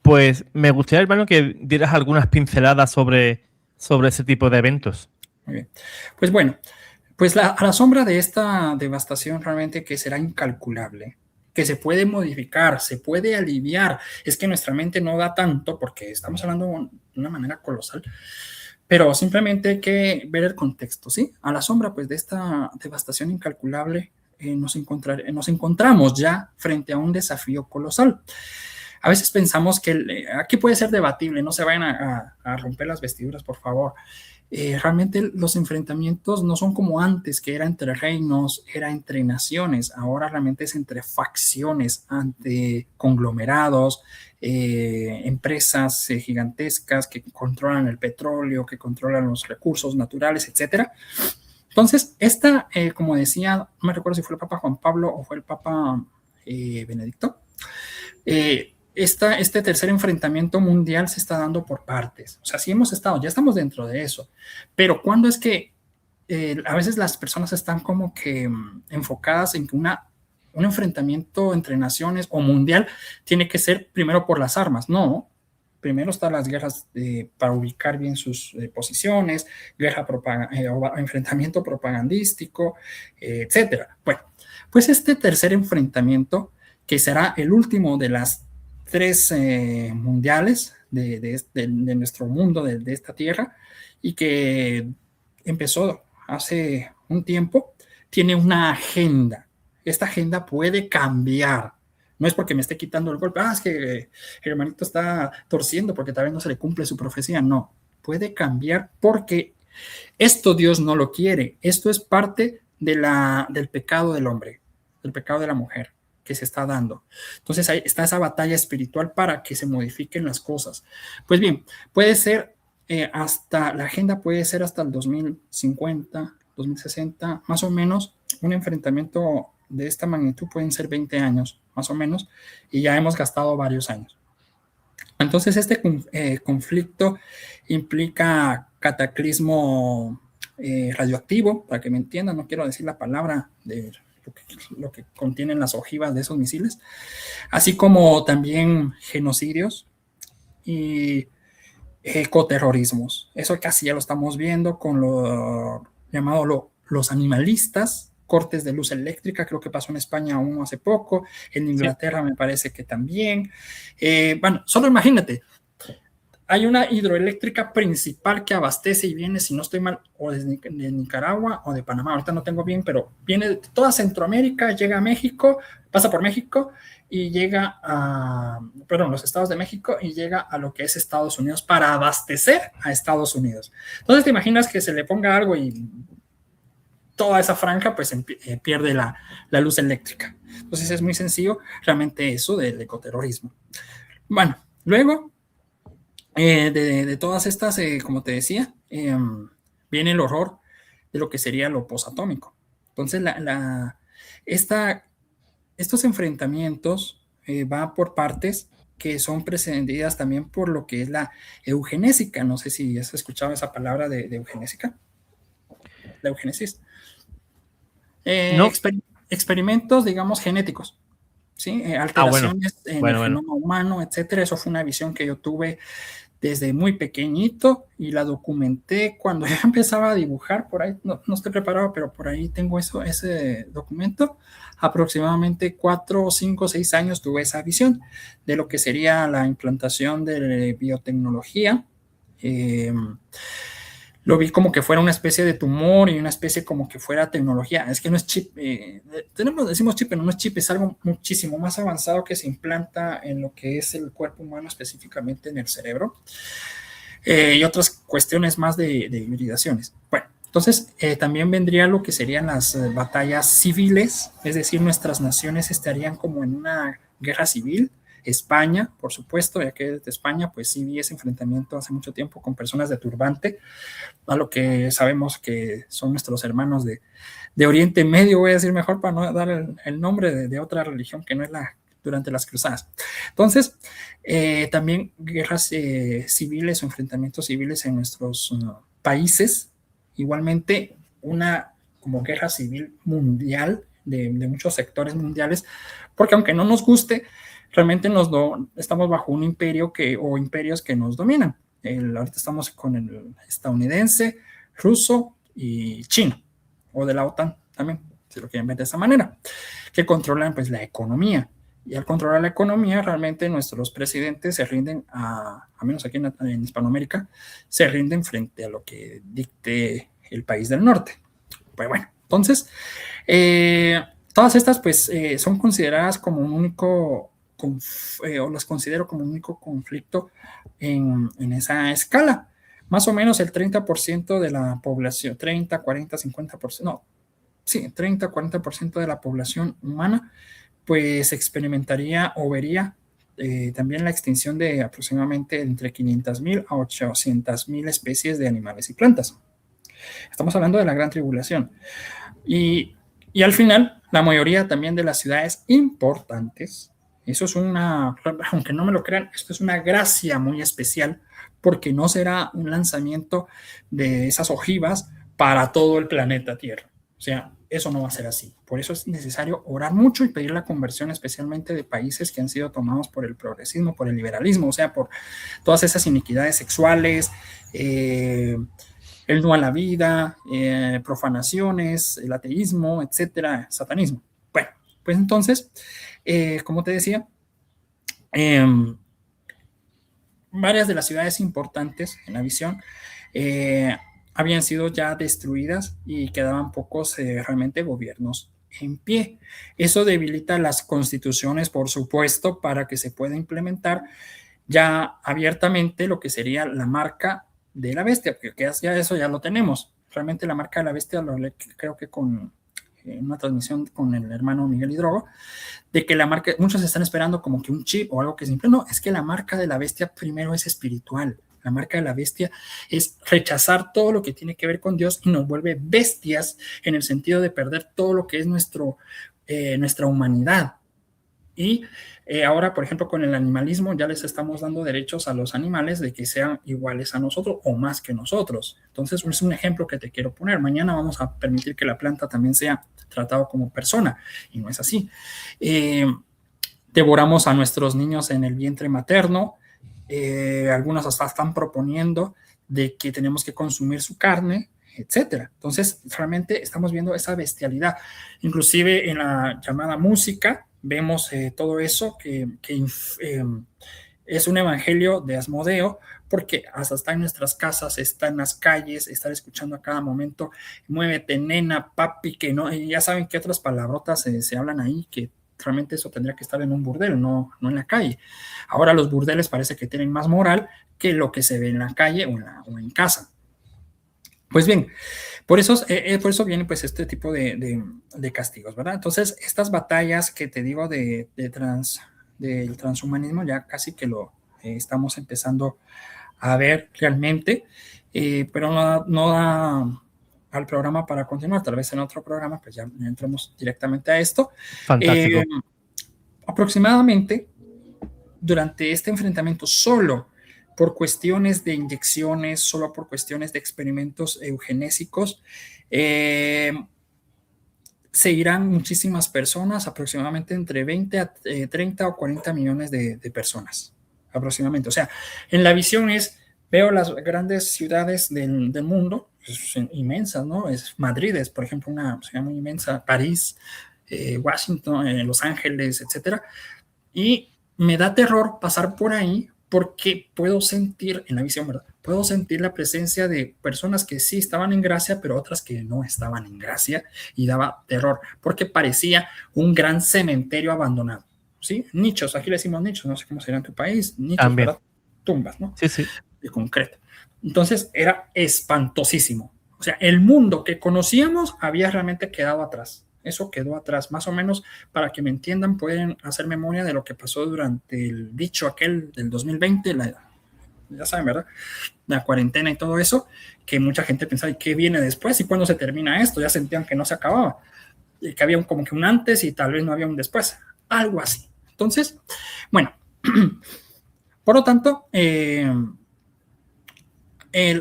Pues me gustaría, hermano, que dieras algunas pinceladas sobre ese tipo de eventos. Muy bien. Pues bueno, pues a la sombra de esta devastación realmente que será incalculable, que se puede modificar, se puede aliviar, es que nuestra mente no da tanto porque estamos hablando de una manera colosal, pero simplemente hay que ver el contexto, ¿sí? A la sombra pues de esta devastación incalculable nos encontramos ya frente a un desafío colosal. A veces pensamos que aquí puede ser debatible, no se vayan a romper las vestiduras, por favor. Realmente los enfrentamientos no son como antes, que era entre reinos, era entre naciones. Ahora realmente es entre facciones, ante conglomerados, empresas gigantescas que controlan el petróleo, que controlan los recursos naturales, etcétera. Entonces, como decía, no me recuerdo si fue el Papa Juan Pablo o fue el Papa Benedicto, este tercer enfrentamiento mundial se está dando por partes. O sea, sí ya estamos dentro de eso. Pero ¿cuándo es que a veces las personas están como que enfocadas en que un enfrentamiento entre naciones o mundial tiene que ser primero por las armas? No. Primero están las guerras para ubicar bien sus posiciones, enfrentamiento propagandístico, etcétera. Bueno, pues este tercer enfrentamiento, que será el último de las 3 mundiales de nuestro mundo, de esta tierra, y que empezó hace un tiempo, tiene una agenda. Esta agenda puede cambiar. No es porque me esté quitando el golpe, es que el hermanito está torciendo porque tal vez no se le cumple su profecía. No, puede cambiar porque esto Dios no lo quiere. Esto es parte del pecado del hombre, del pecado de la mujer que se está dando. Entonces ahí está esa batalla espiritual para que se modifiquen las cosas. Pues bien, puede ser la agenda puede ser hasta el 2050, 2060, más o menos. Un enfrentamiento de esta magnitud pueden ser 20 años, más o menos, y ya hemos gastado varios años. Entonces este conflicto implica cataclismo radioactivo, para que me entiendan, no quiero decir la palabra de lo que contienen las ojivas de esos misiles, así como también genocidios y ecoterrorismos. Eso casi ya lo estamos viendo con lo llamado los animalistas, cortes de luz eléctrica, creo que pasó en España uno hace poco, en Inglaterra sí. Me parece que también. Bueno, solo imagínate, hay una hidroeléctrica principal que abastece y viene, si no estoy mal, o de Nicaragua o de Panamá, ahorita no tengo bien, pero viene de toda Centroamérica, llega a México, pasa por México y llega los estados de México y llega a lo que es Estados Unidos para abastecer a Estados Unidos. Entonces te imaginas que se le ponga algo y toda esa franja pues pierde la luz eléctrica. Entonces es muy sencillo realmente eso del ecoterrorismo. Bueno, luego de todas estas, como te decía, viene el horror de lo que sería lo posatómico. Entonces, estos enfrentamientos van por partes que son precedidas también por lo que es la eugenésica. No sé si has escuchado esa palabra de eugenésica. La eugenesis. No. Experimentos, digamos, genéticos. ¿Sí? Alteraciones en el genoma humano, etcétera. Eso fue una visión que yo tuve desde muy pequeñito y la documenté cuando ya empezaba a dibujar. Por ahí, no estoy preparado, pero por ahí tengo ese documento. Aproximadamente 4, 5, 6 años tuve esa visión de lo que sería la implantación de biotecnología. Lo vi como que fuera una especie de tumor y una especie como que fuera tecnología. Es que no es chip, decimos chip, pero no es chip, es algo muchísimo más avanzado que se implanta en lo que es el cuerpo humano, específicamente en el cerebro, y otras cuestiones más de hibridaciones. Bueno, entonces también vendría lo que serían las batallas civiles, es decir, nuestras naciones estarían como en una guerra civil. España, por supuesto, ya que desde España, pues sí vi ese enfrentamiento hace mucho tiempo con personas de turbante, a lo que sabemos que son nuestros hermanos de Oriente Medio, voy a decir mejor para no dar el nombre de otra religión que no es durante las cruzadas. Entonces, también guerras civiles o enfrentamientos civiles en nuestros países, igualmente una como guerra civil mundial de muchos sectores mundiales, porque aunque no nos guste, realmente estamos bajo un imperio o imperios que nos dominan. Ahorita estamos con el estadounidense, ruso y chino, o de la OTAN también, si lo quieren ver de esa manera, que controlan pues la economía. Y al controlar la economía, realmente nuestros presidentes se rinden, a menos aquí en Hispanoamérica, se rinden frente a lo que dicte el país del norte. Pues bueno, entonces, Todas estas pues son consideradas como un único, o las considero como un único conflicto en esa escala. Más o menos el 30% de la población, 30, 40, 50%, no, sí, 30, 40% de la población humana pues experimentaría o vería también la extinción de aproximadamente entre 500,000 a 800,000 especies de animales y plantas. Estamos hablando de la gran tribulación. Y al final, la mayoría también de las ciudades importantes, eso es una, aunque no me lo crean, esto es una gracia muy especial, porque no será un lanzamiento de esas ojivas para todo el planeta Tierra. O sea, eso no va a ser así. Por eso es necesario orar mucho y pedir la conversión, especialmente de países que han sido tomados por el progresismo, por el liberalismo, o sea, por todas esas iniquidades sexuales, el no a la vida, profanaciones, el ateísmo, etcétera, satanismo. Bueno, pues entonces, como te decía, varias de las ciudades importantes en la visión habían sido ya destruidas y quedaban pocos realmente gobiernos en pie. Eso debilita las constituciones, por supuesto, para que se pueda implementar ya abiertamente lo que sería la marca de la bestia, porque ya eso ya lo tenemos. Realmente la marca de la bestia lo creo que con una transmisión con el hermano Miguel Hidrogo, de que la marca, muchos están esperando como que un chip o algo que simple. No, es que la marca de la bestia primero es espiritual. La marca de la bestia es rechazar todo lo que tiene que ver con Dios y nos vuelve bestias en el sentido de perder todo lo que es nuestra humanidad. Y ahora, por ejemplo, con el animalismo ya les estamos dando derechos a los animales de que sean iguales a nosotros o más que nosotros. Entonces, es un ejemplo que te quiero poner. Mañana vamos a permitir que la planta también sea tratado como persona y no es así. Devoramos a nuestros niños en el vientre materno. Algunos hasta están proponiendo de que tenemos que consumir su carne, etcétera. Entonces, realmente estamos viendo esa bestialidad. Inclusive en la llamada música, vemos todo eso que es un evangelio de Asmodeo, porque hasta está en nuestras casas, está en las calles, estar escuchando a cada momento, muévete nena, papi, que no, y ya saben que otras palabrotas se hablan ahí, que realmente eso tendría que estar en un burdel, no en la calle. Ahora los burdeles parece que tienen más moral que lo que se ve en la calle o en casa. Pues bien, por eso viene pues este tipo de castigos, ¿verdad? Entonces, estas batallas que te digo del transhumanismo ya casi que lo estamos empezando a ver realmente, pero no da al programa para continuar. Tal vez en otro programa pues ya entremos directamente a esto. Fantástico. Aproximadamente durante este enfrentamiento solo por cuestiones de inyecciones, solo por cuestiones de experimentos eugenésicos, se irán muchísimas personas, aproximadamente entre 20 a 30 o 40 millones de personas, aproximadamente. O sea, en la visión veo las grandes ciudades del mundo, pues, inmensas, ¿no? Madrid es, por ejemplo, una ciudad muy inmensa, París, Washington, Los Ángeles, etcétera, y me da terror pasar por ahí porque puedo sentir, en la visión, ¿verdad? Puedo sentir la presencia de personas que sí estaban en gracia, pero otras que no estaban en gracia, y daba terror, porque parecía un gran cementerio abandonado, ¿sí? Nichos, aquí le decimos nichos, no sé cómo será en tu país, nichos, también, ¿verdad? Tumbas, ¿no? Sí, sí. De concreto. Entonces era espantosísimo. O sea, el mundo que conocíamos había realmente quedado atrás. Eso quedó atrás. Más o menos, para que me entiendan, pueden hacer memoria de lo que pasó durante el dicho aquel del 2020, ya saben, ¿verdad? La cuarentena y todo eso, que mucha gente pensaba, ¿y qué viene después? ¿Y cuándo se termina esto? Ya sentían que no se acababa. Y que había como que un antes y tal vez no había un después. Algo así. Entonces, bueno, por lo tanto,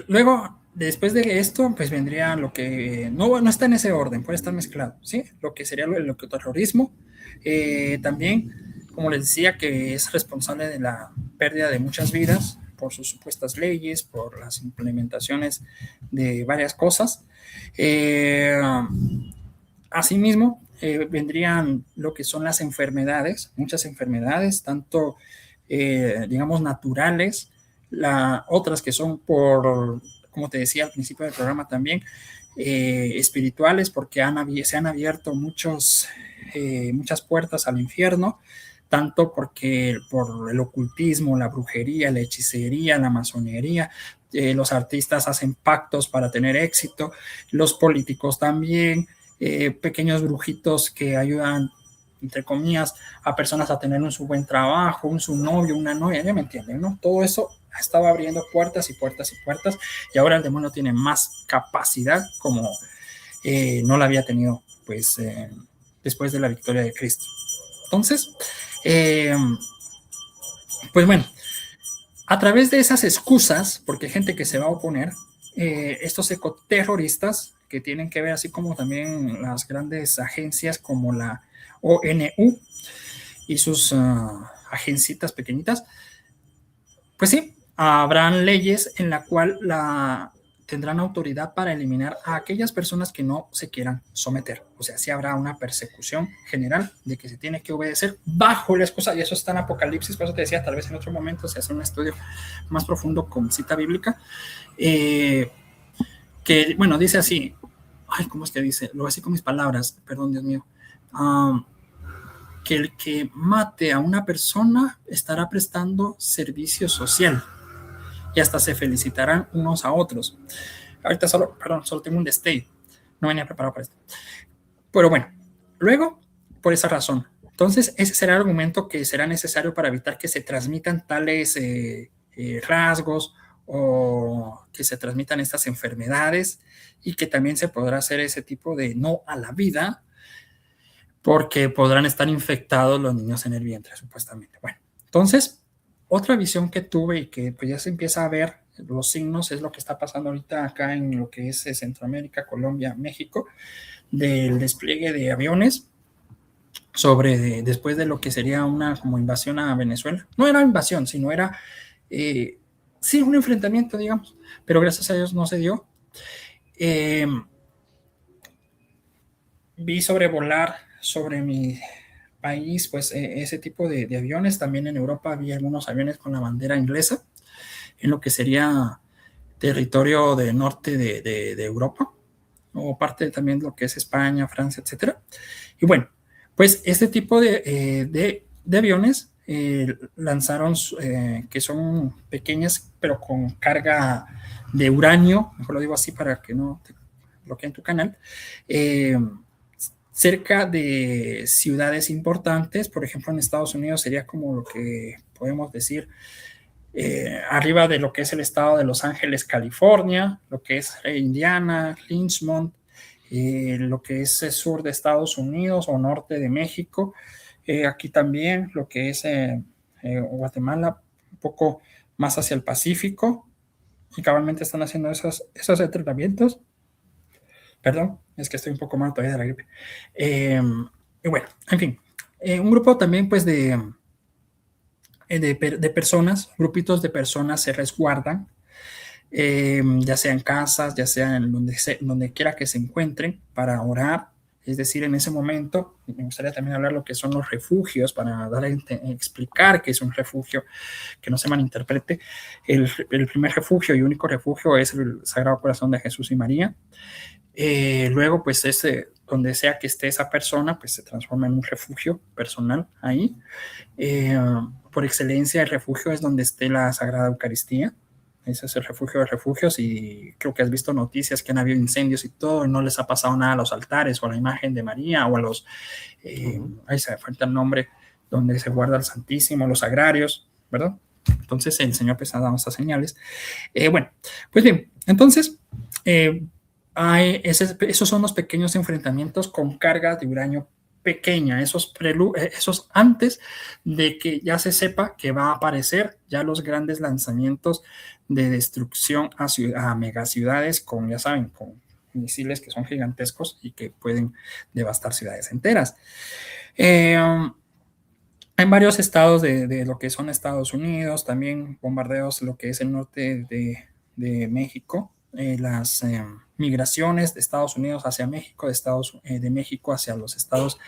luego, después de esto, pues vendría lo que no está en ese orden, puede estar mezclado, ¿sí? Lo que sería el terrorismo, también, como les decía, que es responsable de la pérdida de muchas vidas por sus supuestas leyes, por las implementaciones de varias cosas. Asimismo, vendrían lo que son las enfermedades, muchas enfermedades, tanto, digamos, naturales, otras que son como te decía al principio del programa también, espirituales, porque se han abierto muchos muchas puertas al infierno, tanto porque por el ocultismo, la brujería, la hechicería, la masonería, los artistas hacen pactos para tener éxito, los políticos también, pequeños brujitos que ayudan, entre comillas, a personas a tener su buen trabajo, su novio, una novia, ya me entienden, ¿no? Todo eso estaba abriendo puertas y puertas y puertas, y ahora el demonio tiene más capacidad como no la había tenido, pues, después de la victoria de Cristo. Entonces, pues bueno, a través de esas excusas, porque hay gente que se va a oponer, estos ecoterroristas que tienen que ver, así como también las grandes agencias como la ONU y sus agencitas pequeñitas, pues sí, habrán leyes en la cual tendrán autoridad para eliminar a aquellas personas que no se quieran someter. O sea, sí habrá una persecución general de que se tiene que obedecer bajo la excusa, y eso está en Apocalipsis, por eso te decía, tal vez en otro momento se hace un estudio más profundo con cita bíblica, que, bueno, dice así, ay, ¿cómo es que dice? Lo voy a decir con mis palabras, perdón, Dios mío. Que el que mate a una persona estará prestando servicio social y hasta se felicitarán unos a otros. Ahorita solo tengo un destello, no venía preparado para esto. Pero bueno, luego, por esa razón, entonces ese será el argumento que será necesario para evitar que se transmitan tales rasgos o que se transmitan estas enfermedades, y que también se podrá hacer ese tipo de no a la vida, porque podrán estar infectados los niños en el vientre, supuestamente. Bueno, entonces, otra visión que tuve y que pues ya se empieza a ver los signos es lo que está pasando ahorita acá en lo que es Centroamérica, Colombia, México, del despliegue de aviones después de lo que sería una como invasión a Venezuela. No era invasión, sino era, sí, un enfrentamiento, digamos, pero gracias a Dios no se dio. Vi sobrevolar sobre mi país, pues ese tipo de aviones. También en Europa había algunos aviones con la bandera inglesa, en lo que sería territorio del norte de Europa, o parte también de lo que es España, Francia, etcétera. Y bueno, pues este tipo de aviones lanzaron, que son pequeñas, pero con carga de uranio, mejor lo digo así para que no te bloqueen tu canal, cerca de ciudades importantes. Por ejemplo, en Estados Unidos sería como lo que podemos decir arriba de lo que es el estado de Los Ángeles, California, lo que es Indiana, Richmond, lo que es el sur de Estados Unidos o norte de México, aquí también lo que es Guatemala, un poco más hacia el Pacífico, y cabalmente están haciendo esos entrenamientos. Perdón, es que estoy un poco mal todavía de la gripe. Y bueno, en fin, un grupo también pues de personas, grupitos de personas se resguardan, ya sea en casas, ya sea en donde quiera que se encuentren, para orar. Es decir, en ese momento me gustaría también hablar lo que son los refugios, para explicar qué es un refugio, que no se malinterprete. El primer refugio y único refugio es el Sagrado Corazón de Jesús y María. Luego, pues donde sea que esté esa persona, pues se transforma en un refugio personal ahí. Por excelencia, el refugio es donde esté la Sagrada Eucaristía. Ese es el refugio de refugios, y creo que has visto noticias que han habido incendios y todo, y no les ha pasado nada a los altares o a la imagen de María o a los, ahí se me falta el nombre, donde se guarda el Santísimo, los agrarios, ¿verdad? Entonces el Señor pues ha dado estas señales. Bueno, pues bien, entonces esos son los pequeños enfrentamientos con carga de uranio pequeña, esos antes de que ya se sepa que va a aparecer ya los grandes lanzamientos de destrucción a megaciudades con, ya saben, con misiles que son gigantescos y que pueden devastar ciudades enteras. En varios estados de lo que son Estados Unidos, también bombardeos, lo que es el norte de México, migraciones de Estados Unidos hacia México, de México hacia los estados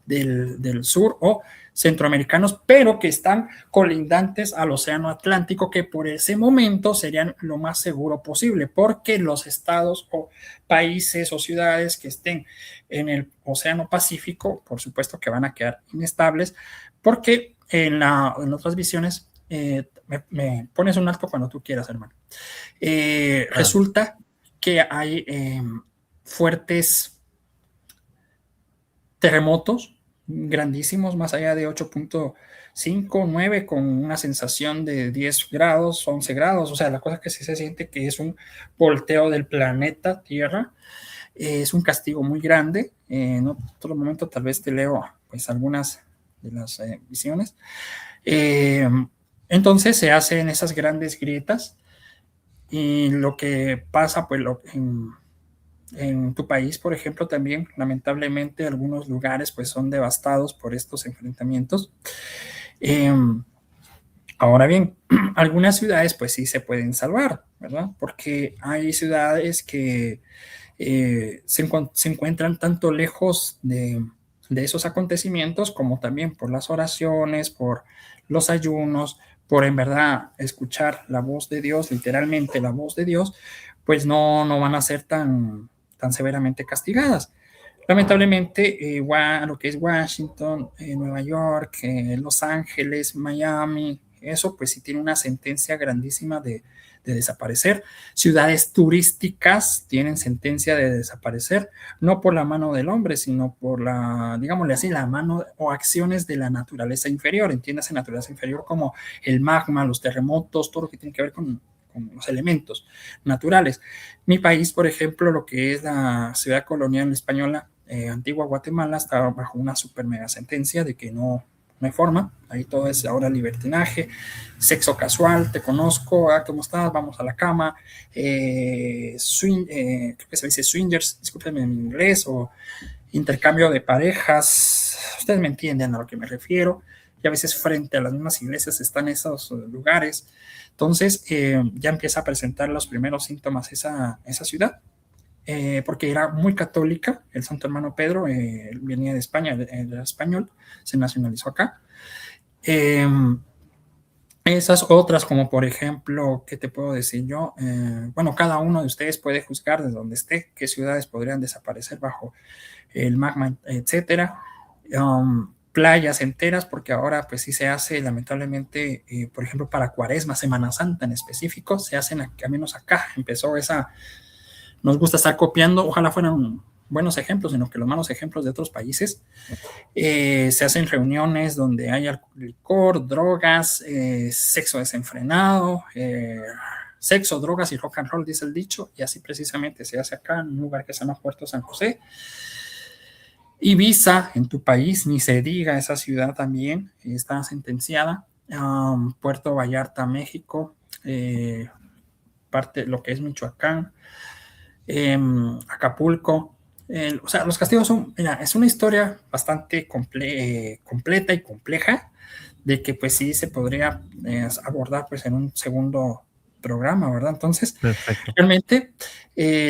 del sur o centroamericanos, pero que están colindantes al Océano Atlántico, que por ese momento serían lo más seguro posible, porque los estados o países o ciudades que estén en el Océano Pacífico, por supuesto que van a quedar inestables, porque en otras visiones, me pones un alto cuando tú quieras, hermano. Resulta que hay fuertes terremotos grandísimos, más allá de 8.5, 9, con una sensación de 10 grados, 11 grados, o sea, la cosa que sí se siente que es un volteo del planeta Tierra, es un castigo muy grande. En otro momento tal vez te leo pues algunas de las visiones. Entonces se hacen esas grandes grietas y lo que pasa pues en tu país, por ejemplo, también lamentablemente algunos lugares pues son devastados por estos enfrentamientos. Ahora bien, algunas ciudades pues sí se pueden salvar, ¿verdad? Porque hay ciudades que se encuentran tanto lejos de esos acontecimientos como también por las oraciones, por los ayunos, por en verdad escuchar la voz de Dios, literalmente la voz de Dios, pues no van a ser tan severamente castigadas. Lamentablemente, lo que es Washington, Nueva York, Los Ángeles, Miami, eso pues sí tiene una sentencia grandísima de desaparecer. Ciudades turísticas tienen sentencia de desaparecer, no por la mano del hombre, sino por digámosle así, la mano o acciones de la naturaleza inferior. Entiéndase naturaleza inferior como el magma, los terremotos, todo lo que tiene que ver con los elementos naturales. Mi país, por ejemplo, lo que es la ciudad colonial española, antigua Guatemala, está bajo una super mega sentencia de que no hay forma, ahí todo es ahora libertinaje, sexo casual, te conozco, ¿cómo estás? Vamos a la cama, creo que se dice swingers, discúlpenme en inglés, o intercambio de parejas, ustedes me entienden a lo que me refiero, y a veces frente a las mismas iglesias están esos lugares. Entonces ya empieza a presentar los primeros síntomas esa ciudad. Porque era muy católica, el santo hermano Pedro, venía de España, era español, se nacionalizó acá. Esas otras, como por ejemplo, ¿qué te puedo decir yo? Bueno, cada uno de ustedes puede juzgar desde donde esté qué ciudades podrían desaparecer bajo el magma, etcétera. Playas enteras, porque ahora pues sí se hace lamentablemente, por ejemplo, para Cuaresma, Semana Santa en específico, se hacen, al menos acá, empezó esa. Nos gusta estar copiando, ojalá fueran buenos ejemplos, sino que los malos ejemplos de otros países. Se hacen reuniones donde hay licor, drogas, sexo desenfrenado, sexo, drogas y rock and roll, dice el dicho, y así precisamente se hace acá en un lugar que se llama Puerto San José. Ibiza, en tu país, ni se diga, esa ciudad también está sentenciada. Puerto Vallarta, México, parte de lo que es Michoacán, Acapulco. O sea, los castigos son, mira, es una historia bastante completa y compleja, de que pues sí se podría abordar pues en un segundo programa, ¿verdad? Entonces, perfecto. Realmente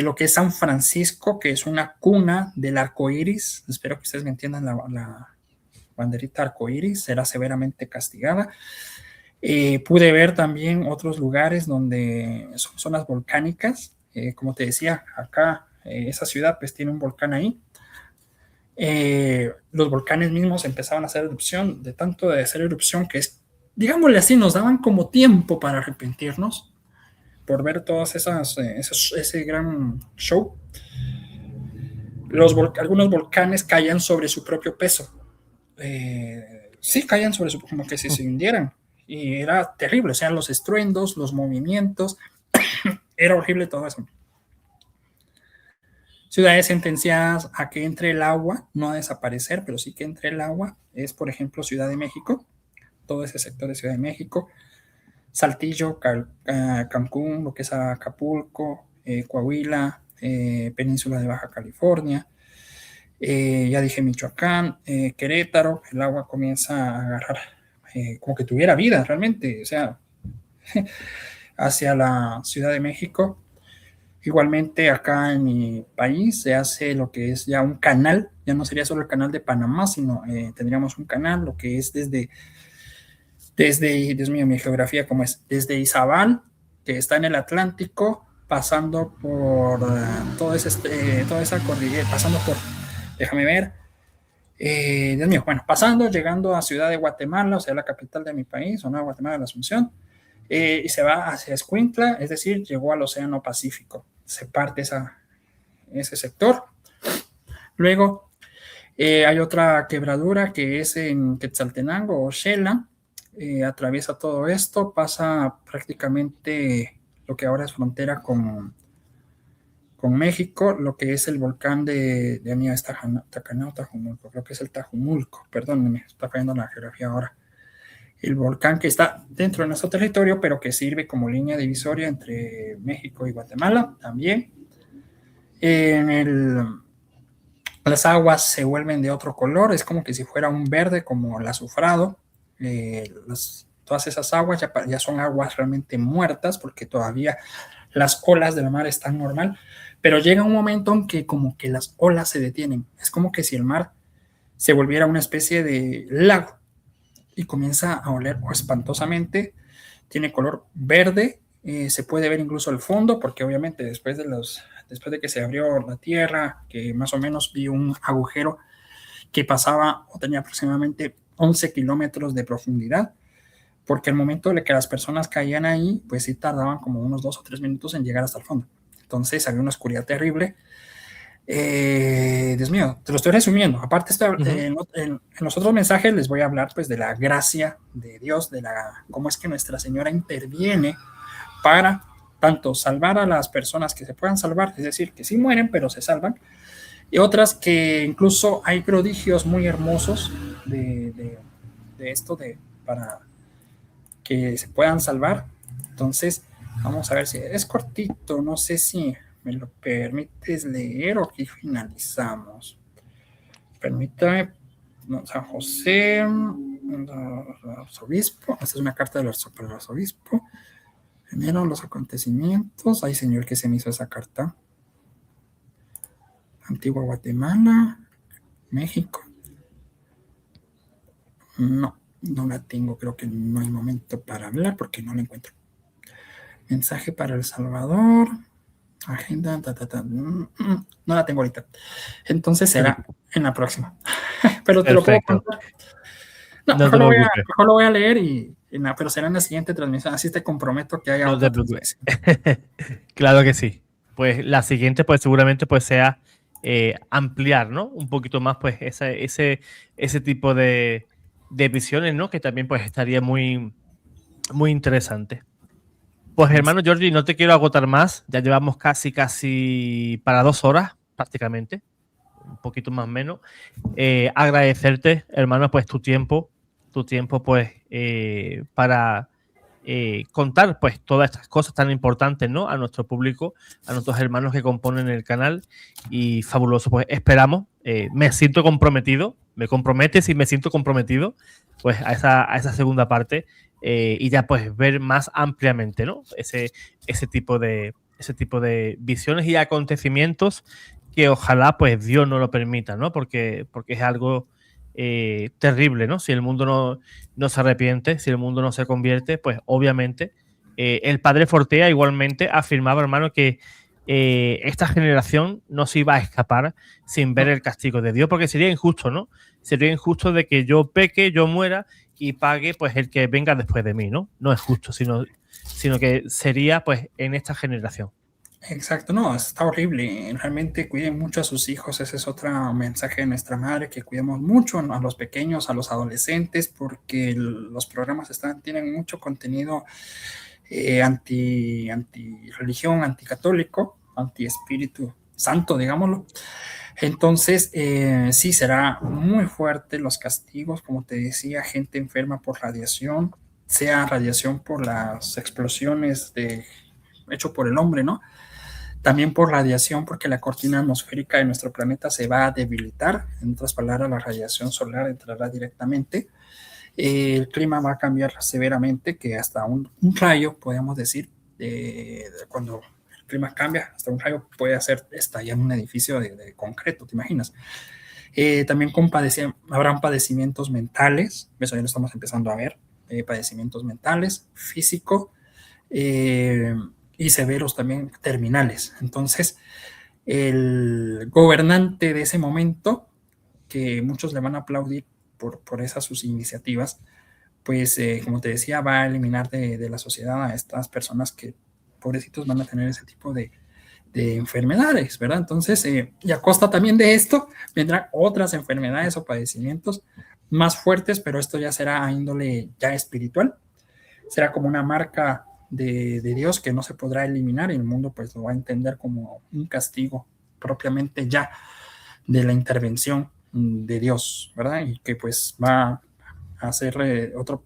lo que es San Francisco, que es una cuna del arco iris, espero que ustedes me entiendan, la banderita arco iris será severamente castigada. Pude ver también otros lugares donde son zonas volcánicas, como te decía, acá esa ciudad pues tiene un volcán ahí. Los volcanes mismos empezaban a hacer erupción, de tanto de hacer erupción que es, digámosle así, nos daban como tiempo para arrepentirnos por ver todas ese gran show. Algunos volcanes caían sobre su propio peso. Sí, caían sobre su, como que si se hundieran. Y era terrible, o sea, los estruendos, los movimientos, era horrible todo eso. Ciudades sentenciadas a que entre el agua, no a desaparecer, pero sí que entre el agua, es por ejemplo Ciudad de México, todo ese sector de Ciudad de México, Saltillo, Cancún, lo que es Acapulco, Coahuila, Península de Baja California, ya dije Michoacán, Querétaro, el agua comienza a agarrar como que tuviera vida realmente, o sea, hacia la Ciudad de México. Igualmente acá en mi país se hace lo que es ya un canal, ya no sería solo el canal de Panamá, sino tendríamos un canal, lo que es desde, Dios mío, mi geografía, ¿cómo es? Desde Izabal, que está en el Atlántico, pasando por toda esa cordillera, pasando por, déjame ver, Dios mío, bueno, pasando, llegando a Ciudad de Guatemala, o sea, la capital de mi país, o no, Guatemala, la Asunción, y se va hacia Escuintla, es decir, llegó al Océano Pacífico, se parte ese sector. Luego hay otra quebradura que es en Quetzaltenango o Xela, atraviesa todo esto, pasa prácticamente lo que ahora es frontera con México, lo que es el volcán de Ania Tacanao, Tajumulco, creo que es el Tajumulco, perdón, me está fallando la geografía ahora. El volcán que está dentro de nuestro territorio, pero que sirve como línea divisoria entre México y Guatemala también. Las aguas se vuelven de otro color, es como que si fuera un verde, como el azufrado. Todas esas aguas ya son aguas realmente muertas, porque todavía las olas de la mar están normal, pero llega un momento en que como que las olas se detienen. Es como que si el mar se volviera una especie de lago y comienza a oler espantosamente, tiene color verde, se puede ver incluso el fondo, porque obviamente después de que se abrió la tierra, que más o menos vi un agujero que pasaba o tenía aproximadamente 11 kilómetros de profundidad, porque al momento de que las personas caían ahí, pues sí tardaban como unos 2 o 3 minutos en llegar hasta el fondo. Entonces había una oscuridad terrible. Dios mío, te lo estoy resumiendo. Aparte, en los otros mensajes les voy a hablar pues de la gracia de Dios, cómo es que Nuestra Señora interviene para tanto salvar a las personas que se puedan salvar, es decir, que sí mueren, pero se salvan, y otras que incluso hay prodigios muy hermosos de esto para que se puedan salvar. Entonces, vamos a ver si es cortito, no sé si me lo permites leer o aquí finalizamos. Permítame, San José, arzobispo, esta es una carta del arzobispo. Primero los acontecimientos, ay señor, que se me hizo esa carta. Antigua Guatemala, México. No la tengo, creo que no hay momento para hablar porque no la encuentro. Mensaje para El Salvador, agenda, no la tengo ahorita. Entonces será en la próxima. Pero te Perfecto. lo puedo contar. No, mejor lo voy a leer pero será en la siguiente transmisión. Así te comprometo que haya otra transmisión. Claro que sí. Pues la siguiente, pues seguramente pues sea ampliar, ¿no? Un poquito más, pues, ese tipo de visiones, ¿no? Que también pues estaría muy, muy interesante. Pues hermano Jordi, no te quiero agotar más. Ya llevamos casi para 2 horas, prácticamente. Un poquito más o menos. Agradecerte, hermano, pues tu tiempo pues para contar pues todas estas cosas tan importantes, ¿no? A nuestro público, a nuestros hermanos que componen el canal, y fabuloso, pues esperamos, me siento comprometido, me comprometes y me siento comprometido pues a esa segunda parte, y ya pues ver más ampliamente, ¿no? Ese tipo de visiones y acontecimientos que ojalá pues Dios no lo permita, ¿no? Porque es algo terrible, ¿no? Si el mundo no se arrepiente, si el mundo no se convierte, pues obviamente el padre Fortea igualmente afirmaba, hermano, que esta generación no se iba a escapar sin ver el castigo de Dios, porque sería injusto, ¿no? Sería injusto de que yo peque, yo muera y pague pues el que venga después de mí, ¿no? No es justo, sino que sería pues en esta generación. Exacto, no, está horrible. Realmente cuiden mucho a sus hijos. Ese es otro mensaje de nuestra madre, que cuidemos mucho a los pequeños, a los adolescentes, porque los programas tienen mucho contenido anti religión, anticatólico, anti espíritu santo, digámoslo. Entonces, sí, será muy fuerte los castigos, como te decía, gente enferma por radiación, sea radiación por las explosiones hecho por el hombre, ¿no? También por radiación, porque la cortina atmosférica de nuestro planeta se va a debilitar. En otras palabras, la radiación solar entrará directamente. El clima va a cambiar severamente, que hasta un rayo, podemos decir, cuando el clima cambia, hasta un rayo puede hacer estallar un edificio de concreto, ¿te imaginas? También habrán padecimientos mentales, eso ya lo estamos empezando a ver, padecimientos mentales, físico, y severos también terminales. Entonces, el gobernante de ese momento, que muchos le van a aplaudir por esas sus iniciativas, pues como te decía, va a eliminar de la sociedad a estas personas que, pobrecitos, van a tener ese tipo de enfermedades, ¿verdad? Entonces, y a costa también de esto, vendrán otras enfermedades o padecimientos más fuertes, pero esto ya será a índole ya espiritual, será como una marca de Dios que no se podrá eliminar, y el mundo pues lo va a entender como un castigo propiamente ya de la intervención de Dios, ¿verdad? Y que pues va a ser otro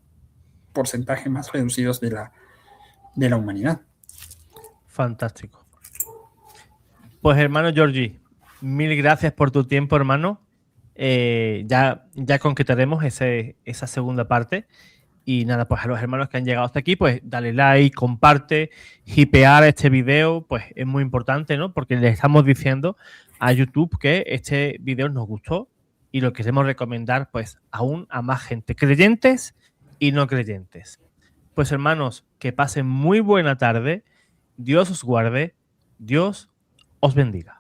porcentaje más reducido de la humanidad. Fantástico. Pues hermano Georgie, mil gracias por tu tiempo, hermano. Ya concretaremos esa segunda parte. Y nada, pues a los hermanos que han llegado hasta aquí, pues dale like, comparte, hipear este video, pues es muy importante, ¿no? Porque le estamos diciendo a YouTube que este video nos gustó y lo queremos recomendar pues aún a más gente, creyentes y no creyentes. Pues hermanos, que pasen muy buena tarde, Dios os guarde, Dios os bendiga.